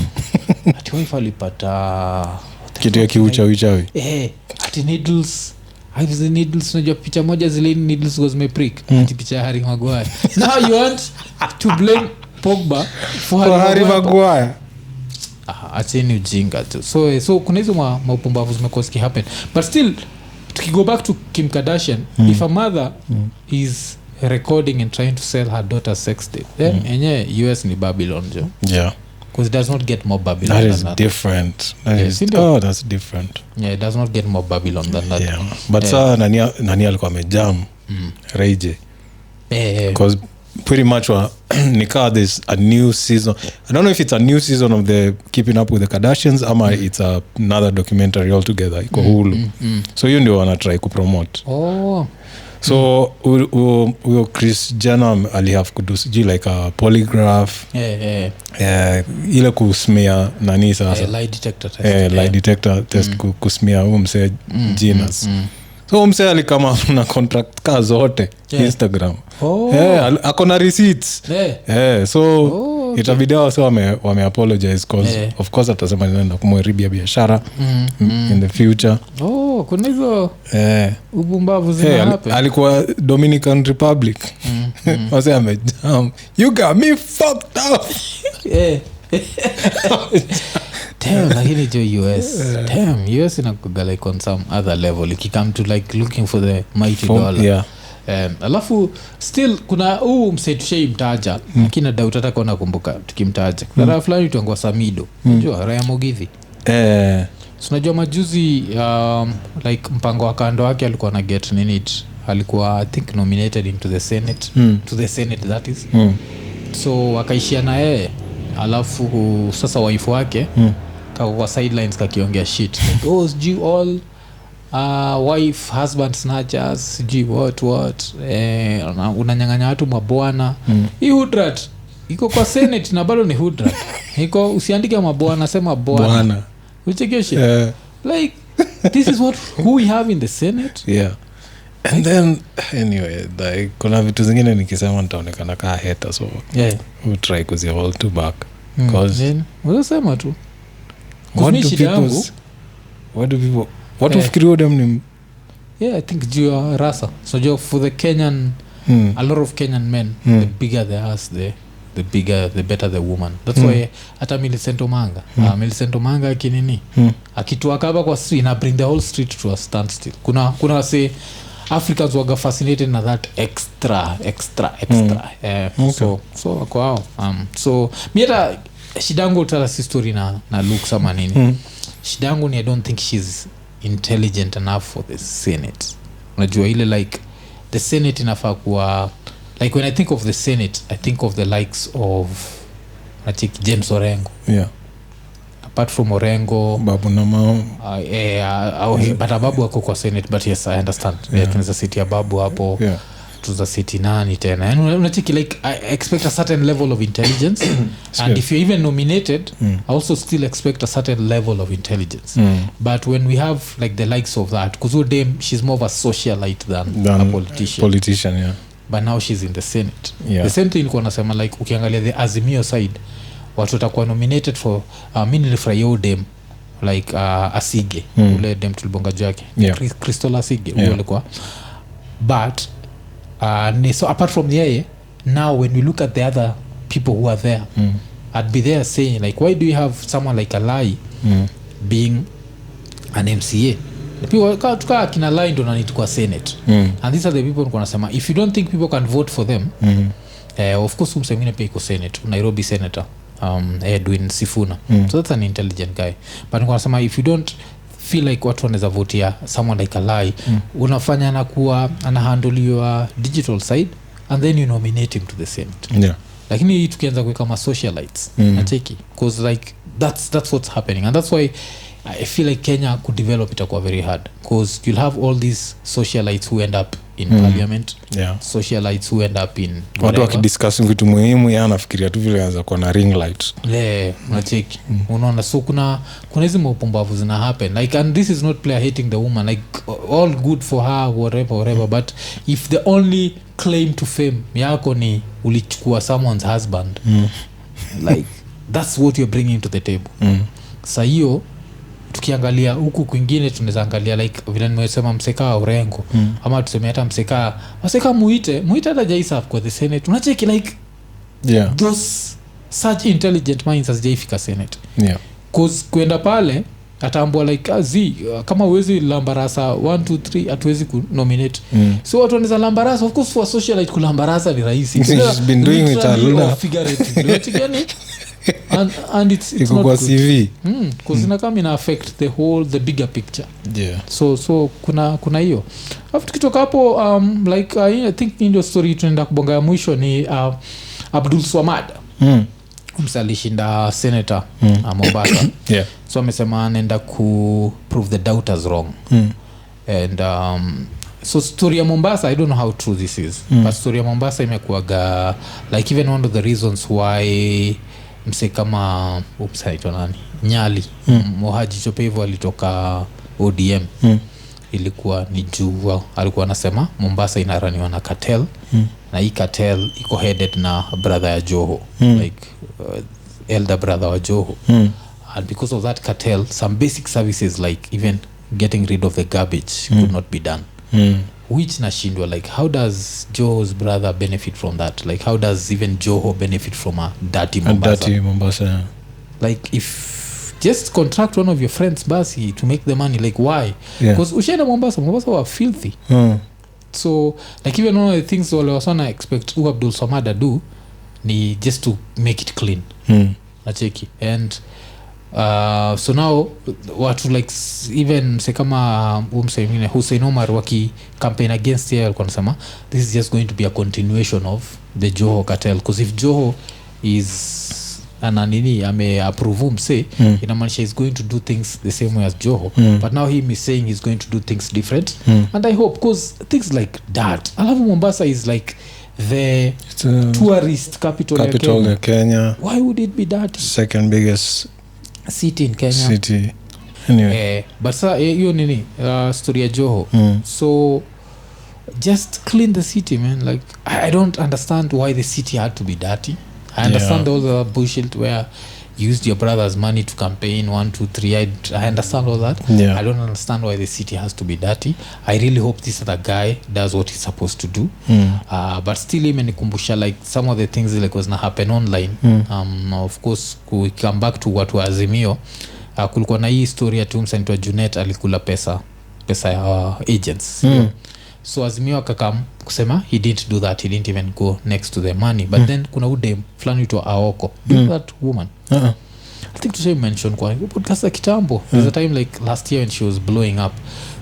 Ati wife alipata kitu ya kiuchawi. Ati needles. Hives the needles, unajua picha moja zile needles was meprick. Ati picha ya Harry Maguire. Now you want to blame Pogba for Harry Maguire. Acheni ujinga tu. So kuna hizo maupumbavu zimekoski happen. But still to go back to Kim Kardashian, if a mother is recording and trying to sell her daughter's sex tape, then enye US ni Babylon jo. Yeah. Because it does not get more Babylon that than is that. Different. That's different. Yeah, it does not get more Babylon than that. Yeah. But saa nani alikuwa amejam Reije. Because pretty much nika there's a new season. I don't know if it's a new season of the Keeping Up with the Kardashians ama it's another documentary altogether. Iko Hulu. So you ndio wana try kupromote. So huyo Kris Jenner alihave kudu like a polygraph. Ile kusmia nani sasa? Lie detector test. Lie detector test kusmia mse Jenas. So mse alikama na contract ka zote Instagram. Ako na receipts. So itabidi wao wame apologize cause of course atasema nenda kumharibia biashara in the future. Kuna hizo ubumbavu zina happen. Alikuwa Dominican Republic. Wase amejam. You got me fucked up. Damn, lakini jo US. Damn, US inakuga like on some other level. If you come to like looking for the mighty dollar. Yeah. Alafu still kuna msetushei mtaja lakini doubt hata kona kumbuka tukimtaja. Kuna fulani tuangwa Samido. Unajua Raya Mogithi. Unajua majuzi like mpango wa kando wake alikuwa na get nini alikuwa I think nominated into the Senate to the Senate that is. So wakaishia na yeye. Alafu sasa wife wake kwa sidelines kakiongea shit. Like, all wife husband snatchers what unanyang'anya watu mabwana. Hii hudrat iko kwa Senate na bado ni hudrat. Iko usiandike mabwana sema bwana. Uchekeshe. Like this is who we have in the Senate. Yeah. And then anyway like kuna vitu zingine nikisema nitaonekana kaa hater so we'll try kuzi hold to back because unasema tu what ufikiri them ni I think juu rasa so for the Kenyan a lot of Kenyan men the bigger the ass the bigger the better the woman. That's why hata Millicent Omanga kinini akituaka hapa kwa street na bring the whole street to a standstill. Kuna say Africans were fascinated na that extra so kwao so mieta shidangu utala si story na look sama nini shidangu ni I don't think she's intelligent enough for the Senate. Unajua ile like the Senate inafaa kuwa like when I think of the Senate I think of the likes of James Orengo. Apart from Orengo Babu na Mao but Babu ako kwa Senate but yes I understand. Tunaweza city ya Babu hapo. Tuza city nani tena yani unachiki like I expect a certain level of intelligence and if you're even nominated I also still expect a certain level of intelligence but when we have like the likes of that kuzo dem she's more of a socialite than a politician but now she's in the Senate. The same thing ilikuwa nasema like ukiangalia the Azimio side watu watakuwa nominated for mimi nilifurahia dem like Asige ule dem tulibonga jake Crystal Asige ule alikuwa but so apart from yeye now when we look at the other people who are there I'd be there saying like why do you have someone like Alai being an MCA people tukaa kina Alai ndo nani tukua Senate and these are the people niko nasema if you don't think people can vote for them of course umsemine pia iko Senate Nairobi Senator Edwin Sifuna so that's an intelligent guy but niko nasema if you don't feel like watu wanaweza votia someone like Alai unafanya na kuwa ana handle your digital side and then you nominate him to the Senate lakini tukianza kuweka kama socialites nacheki because like that's what's happening and that's why I feel like Kenya could develop it very hard because you'll have all these socialites who end up in parliament. Yeah. Socialites who end up in watu wakidiscuss vitu muhimu yeye anafikiria tu vile anaweza kuwa na ring light. Unacheki. Unaona, so kuna hizo mapumbavu zina happen like, and this is not player hating the woman, like all good for her whatever but if the only claim to fame yako ni ulichukua someone's husband, like that's what you're bringing to the table. Sa hiyo tukiangalia huku kwingine tunaweza angalia like vile nimesema mseka wa urengo, ama tuseme hata mseka muite hata jaisa kwa the Senate. Unacheki like those such intelligent minds as jaifika Senate. Cause kwenda pale atambua like kama uwezi lambarasa 1 2 3 hatuwezi kunominate. So watu wanaweza lambarasa, of course for socialite kulambarasa ni rahisi. She's been doing it a lot figuratively. and it's not CV. Cause kama ina affect the bigger picture. So kuna hiyo. After tukitoka hapo like I think ndio story tunaenda kubonga ya mwisho ni Abdul Swamad. Msalishinda senator Mombasa. So amesema anaenda ku prove the doubters wrong. And so story ya Mombasa, I don't know how true this is, but story ya Mombasa imekuaga like even one of the reasons why mse kama nani Nyali Mohaji Chopevo alitoka ODM ilikuwa ni juu alikuwa anasema Mombasa inaraniwa na cartel, na hii cartel iko headed na brother ya Joho, like elder brother wa Joho, and because of that cartel some basic services like even getting rid of the garbage could not be done. Which nashindwa like how does Joho's brother benefit from that? Like how does even Joho benefit from a dirty Mombasa? Like if just contract one of your friends basi to make the money, like why? Because ushaenda Mombasa were filthy. So like even one of the things wale wasana expect Abdul Samada do ni just to make it clean. Nacheki. And so now watu like even say kama umsemine Hussein Omar waki campaign against here alikuwa anasema this is just going to be a continuation of the Joho cartel, because if Joho is ananini ameapprove mse inamaanisha he's going to do things the same way as Joho, but now he is saying he's going to do things different. And I hope, because things like that, alafu Mombasa is like the tourist capital ya Kenya. Why would it be dirty? Second biggest city in Kenya. Anyway. But hiyo nini story ya Joho. So just clean the city, man. Like I don't understand why the city had to be dirty. I understand all the bullshit where you used your brother's money to campaign 1 2 3. I understand all that. I don't understand why the city has to be dirty. I really hope this other guy does what he's supposed to do. But still imenikumbusha like some of the things like was na happen online. Of course we come back to what was Azimio. Kulikuwa na hii story ya tumsanitua Junet alikula pesa ya agents. So Azimio akakam kusema he didn't do that, he didn't even go next to the money, but then kuna ude fulani to Aoko. Do you know that woman? I think to say mention kwa podcast ya kitambo. There's a time like last year when she was blowing up,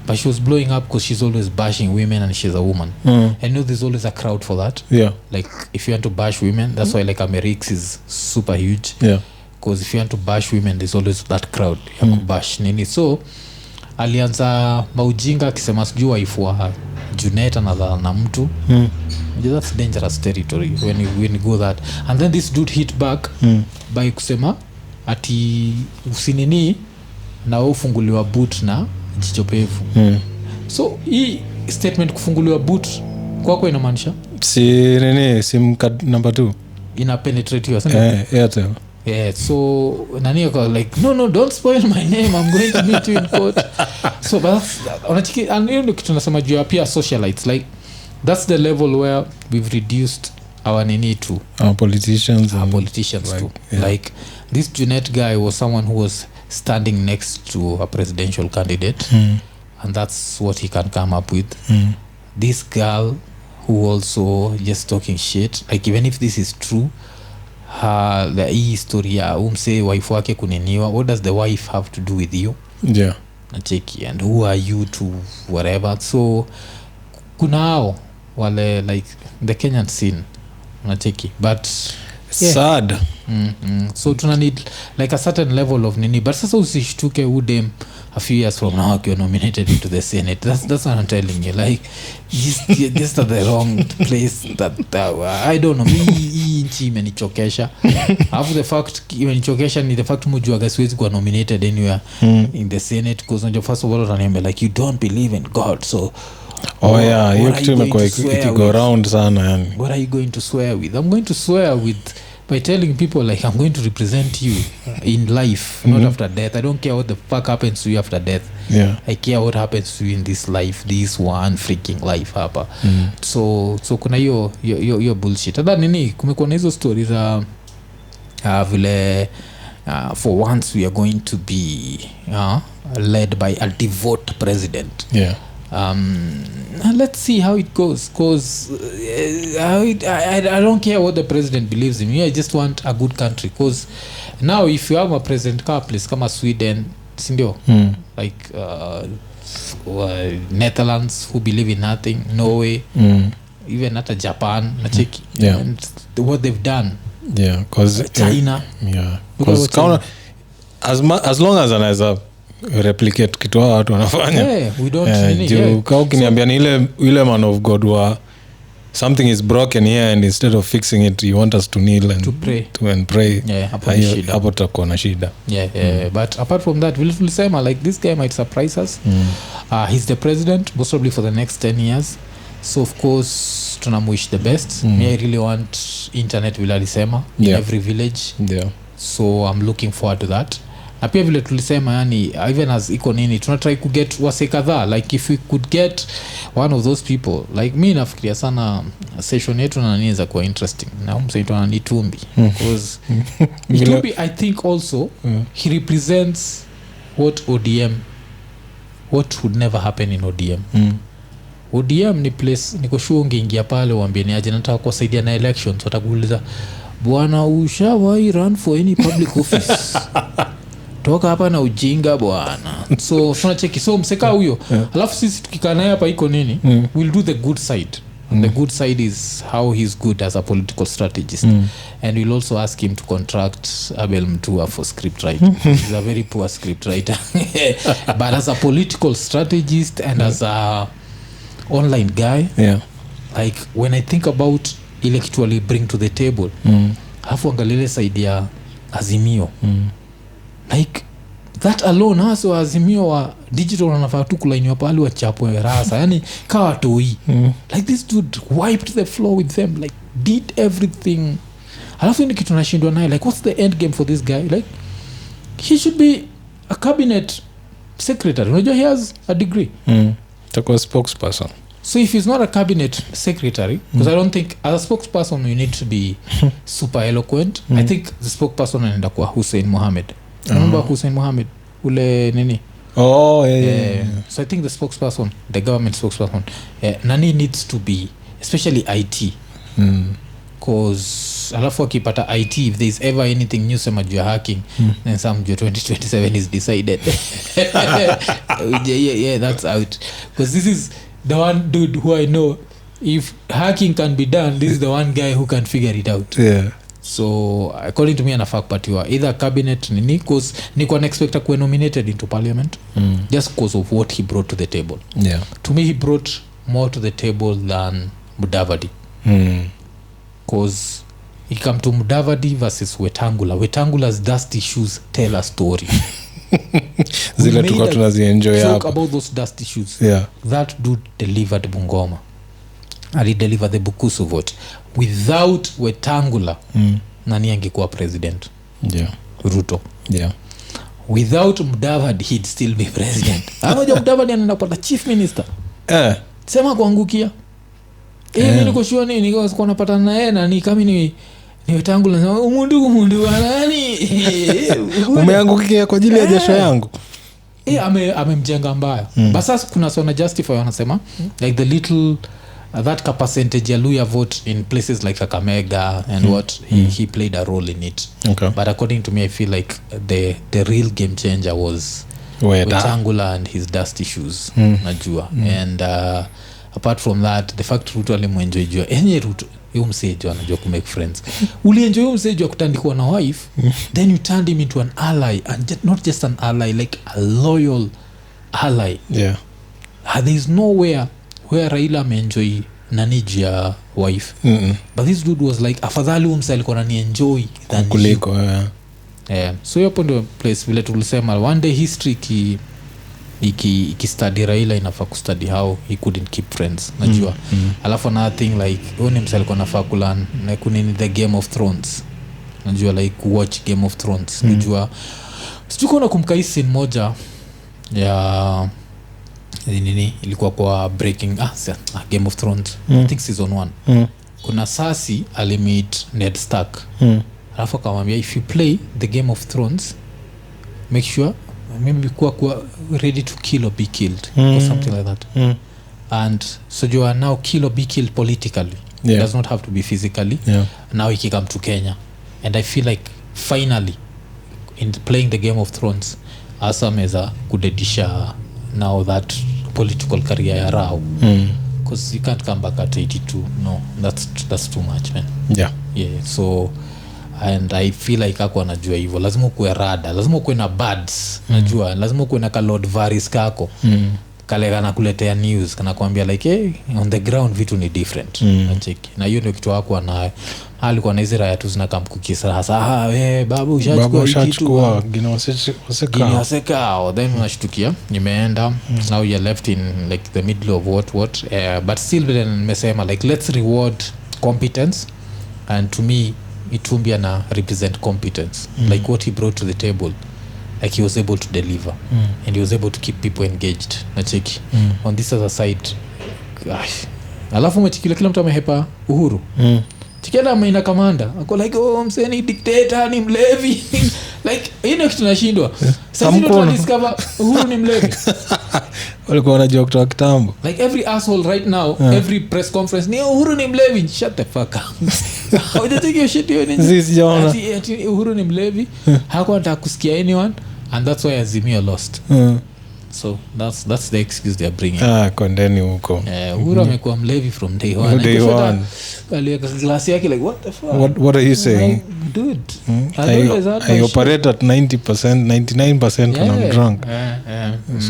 but she was blowing up because she's always bashing women and she's a woman. And you know there's always a crowd for that. Like if you want to bash women, that's why like Amerix is super huge. Because if you want to bash women, there's always that crowd ya kubash nini. So alianza maujinga akisema sijui waifua Junet na mtu. That's dangerous territory when you go that. And then this dude hit back by kusema ati usinini na ufunguliwa boot na jichopevu. So hii statement kufunguliwa boot kwako inamaanisha si nini sim card number 2 ina penetrate your Airtel. So nani yako like no don't spoil my name, I'm going to meet you in court. So but unachiki and you know kitu nasema juu pia socialites, like that's the level where we've reduced our nini to our politicians like, too. Like this Junet guy was someone who was standing next to a presidential candidate, and that's what he can come up with. This girl who also just talking shit, like even if this is true, the story ya umse wife wake kuneniwa, what does the wife have to do with you? Nacheki, and who are you to whatever. So kuna hao wale like the Kenyan scene nacheki, but sad. So tuna need like a certain level of nini, but sasa usishtuke udem a few years from now you're nominated into the Senate. That's what I'm telling you. Like just at the wrong place. That I don't know. Hii nchi imenichokesha. After the fact imenichokesha ni the fact mjua siwezi kuwa nominated anywhere in the Senate because on your first of all remember like you don't believe in God. So hiyo kitu imekuwa ikigo around sana yani. What are you going to swear with? I'm going to swear with by telling people like I'm going to represent you in life, not after death. I don't care what the fuck happens to you after death. I care what happens to you in this life, this one freaking life hapa. So kuna hiyo bullshit. Hata nini kumekuwa na hizo stories vile for once we are going to be led by a devout president. Let's see how it goes because I don't care what the president believes in. I just want a good country because now if you have a president place kama Sweden sindio like Netherlands who believe in nothing, Norway, even hata Japan nacheki and what they've done cause China cause as long as anaweza replicate kitu watu wanafanya we don't kau kiniambia ni ile man of God wa something is broken here and instead of fixing it you want us to kneel and to pray hapo tutakuwa na shida but apart from that we'll say like this guy might surprise us. He's the president most probably for the next 10 years, so of course tunamwish the best. I really want internet vile alisema in every village, so I'm looking forward to that. Na pia vile tulisema yani even as Iko Nini tunatry kuget wase kadhaa like if we could get one of those people like me nafikiria sana session yetu na nini za kuwa interesting na msaitwa ni Tumbi because Tumbi I think also he represents what ODM what would never happen in ODM. ODM ni place niko sure ungeingia pale uambie ni aje nataka kusaidia na elections watakuuliza bwana ushawahi run for any public office toka hapa na ujinga bwana. So tunacheki so mseka huyo alafu sisi tukikaa naye hapa Iko Nini we'll do the good side. The good side is how he's good as a political strategist and we'll also ask him to contract Abel Mtua for script writing. He's a very poor script writer but as a political strategist and as a online guy like when I think about ile kitu ali bring to the table alafu angalile side ya Azimio like that alone haso Azimio wa digital wanafaa tu kulainiwa pale wachapwe rasa yani kawa toi like this dude wiped the floor with them like did everything. Alafu ni kitu nashindwa naye like what's the end game for this guy? Like he should be a cabinet secretary. Unajua he has a degree takuwa spokesperson. So if he's not a cabinet secretary because I don't think as a spokesperson you need to be super eloquent. I think the spokesperson anaenda kwa Hussein Mohamed. Remember Hussein Mohamed ule nini so I think the spokesperson the government spokesperson nani needs to be especially IT cause alafu akipata IT if there is ever anything new sema juu hacking then some 2027 is decided that's out because this is the one dude who I know if hacking can be done this is the one guy who can figure it out. So according to me anafaa kupatiwa either cabinet nini cause niko unexpected kuwa nominated into parliament just because of what he brought to the table. To me he brought more to the table than Mudavadi cause he come to Mudavadi versus Wetangula's dusty shoes tell a story. Zile tuko tunazienjoy hapa about those dusty shoes. That dude delivered Bungoma. Ali deliver the Bukusu vote without Wetangula nani angekuwa president? Ruto. Without Mudavadi he'd still be president. Anaje Mudavadi anaenda kupata chief minister sema kuangukia mimi niko sure nini niko napata na yeye na ni kama ni Wetangula nasema umundu nani umeangukia kwa ajili ya jasho yangu amemjenga mbaya but sasa kuna sona justify wanasema like the little that percentage ya Luya vote in places like Kakamega and what he played a role in it. But according to me I feel like the real game changer was Wetangula and his dusty shoes najua and apart from that the fact Ruto alimwenjoy jua enye Ruto hiyo msejo anajua ku make friends. Ulienjoy hiyo msejo kutandikwa na wife then you turned him into an ally, and not just an ally, like a loyal ally. Yeah. There is nowhere where Raila ameenjoy naniji ya wife. But this dude was like afadhali umse alikuwa nani enjoy than kuliko. So hapo ndio place vile tulisema one day history iki study Raila inafaa kustudy how he couldn't keep friends, najua. Alafu another thing like one mse alikuwa nafaa kulearn like kunini the Game of Thrones, najua like watch Game of Thrones. Najua sijui kumkai scene moja ya nini ilikuwa kwa breaking Game of Thrones, I think season 1. Kuna Cersei alimit Ned Stark. Alafu akamwambia if you play the Game of Thrones make sure maybe kuwa ready to kill or be killed or something like that. And so you are now kill or be killed politically. It does not have to be physically. Now he come to Kenya, and I feel like finally in playing the Game of Thrones Asameza kudedisha now that political career ya Rao, because you can't come back at 82. No, that's too much, man. Yeah, so and I feel like ako anajua hivyo, lazima ukuwe rada, lazima ukuwe na buds, najua lazima ukuwe na ka Lord Varys kako kale kana kuletea news kana kuambia like hey, on the ground vitu ni different. Nacheki na hiyo ndio kitu wako na alikuwa na Israel tu zinakaa mkukisa hasa babu ushachukua ginawaseka then unashtukia nimeenda now you're left in like the middle of what but still vile nimesema like let's reward competence, and to me Itumbia na represent competence, like what he brought to the table, like he was able to deliver and he was able to keep people engaged. Nacheki on this other side gosh, alafu mchikila kila mtu amehepa Uhuru tikenda maina kamanda ako like mseni dictator ni mlevi like ino kitu nashindwa sasa ndio tunadiscover Uhuru ni mlevi. Walikuwa wanajua kutoka kitambo like every asshole right now every press conference ni Uhuru ni mlevi. Shut the fuck up. How did you take your shit you nini? Sisi jaona Uhuru ni mlevi hakuwa anataka kusikia anyone, and that's why Azimio lost. So that's the excuse they are bringing. Kondeni huko. Uhuru amekuwa mlevi from day one. Aliweka glass yake like what the fuck? What are you saying? Dude. I operate at 90%, 99% when I'm drunk.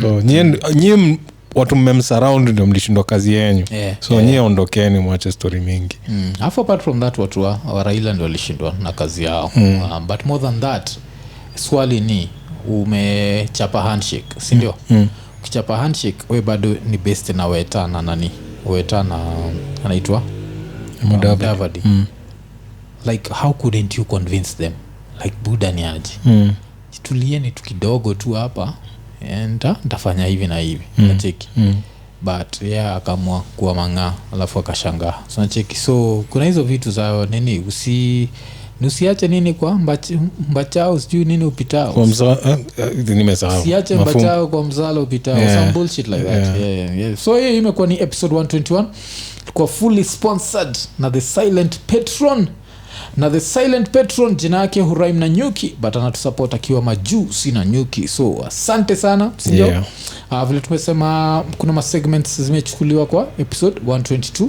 So nyie watu mmemsurround ndio mlishindwa kazi yenu. So nyie ondokeni mwache story mingi. Apart from that watu wa Raila ndio walishindwa na kazi yao. But more than that swali ni umechapa handshake, si ndio? Ukichapa handshake wewe bado ni best na Wetana nani? Wetana anaitwa Mudavadi. Like how couldn't you convince them like Buddha ni aje? Tulieni tu kidogo tu hapa and nitafanya hivi na hivi. Nacheki. But akamua kuwa manga alafu akashangaa. So nacheki, so kuna hizo vitu za nini usiache nini kwa mbachao sijui nini upitao kwa nimesahau usiache mbachao kwa mzalo upitao some bullshit like that. Yeah. So hiyo imekuwa ni episode 121 kwa fully sponsored na the silent patron jina yake Huraim na Nyuki, but anatusupport akiwa majuu sina Nyuki. So asante sana, sio? Vile tumesema kuna ma segments zimechukuliwa kwa episode 122.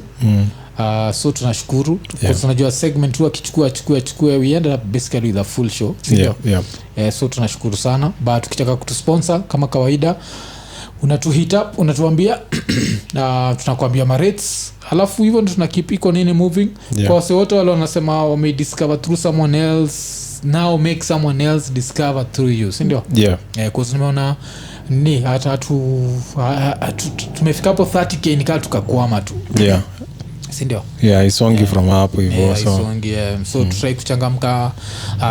So tunashukuru kwa tunajua segment tu akichukua we ended up basically with a full show, sio? So tunashukuru sana, but ukitaka kutusponsor kama kawaida unatuhit up, unatuambia tunakuambia ma rates, halafu hivyo ndio tunakeep Iko Nini moving. Kwa wase wote wale wanasema wame discover through someone else, now make someone else discover through you, si ndio? Kwa sababu nimeona ni hata tumefika hapo 30k nikaa tukakwama tu. Si ndio? Isongi from hapo hivyo. So try kuchangamka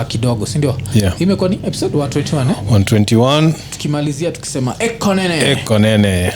kidogo, si ndio? Imekuwa ni episode 121 121 tukimalizia tukisema Iko Nini. Iko Nini.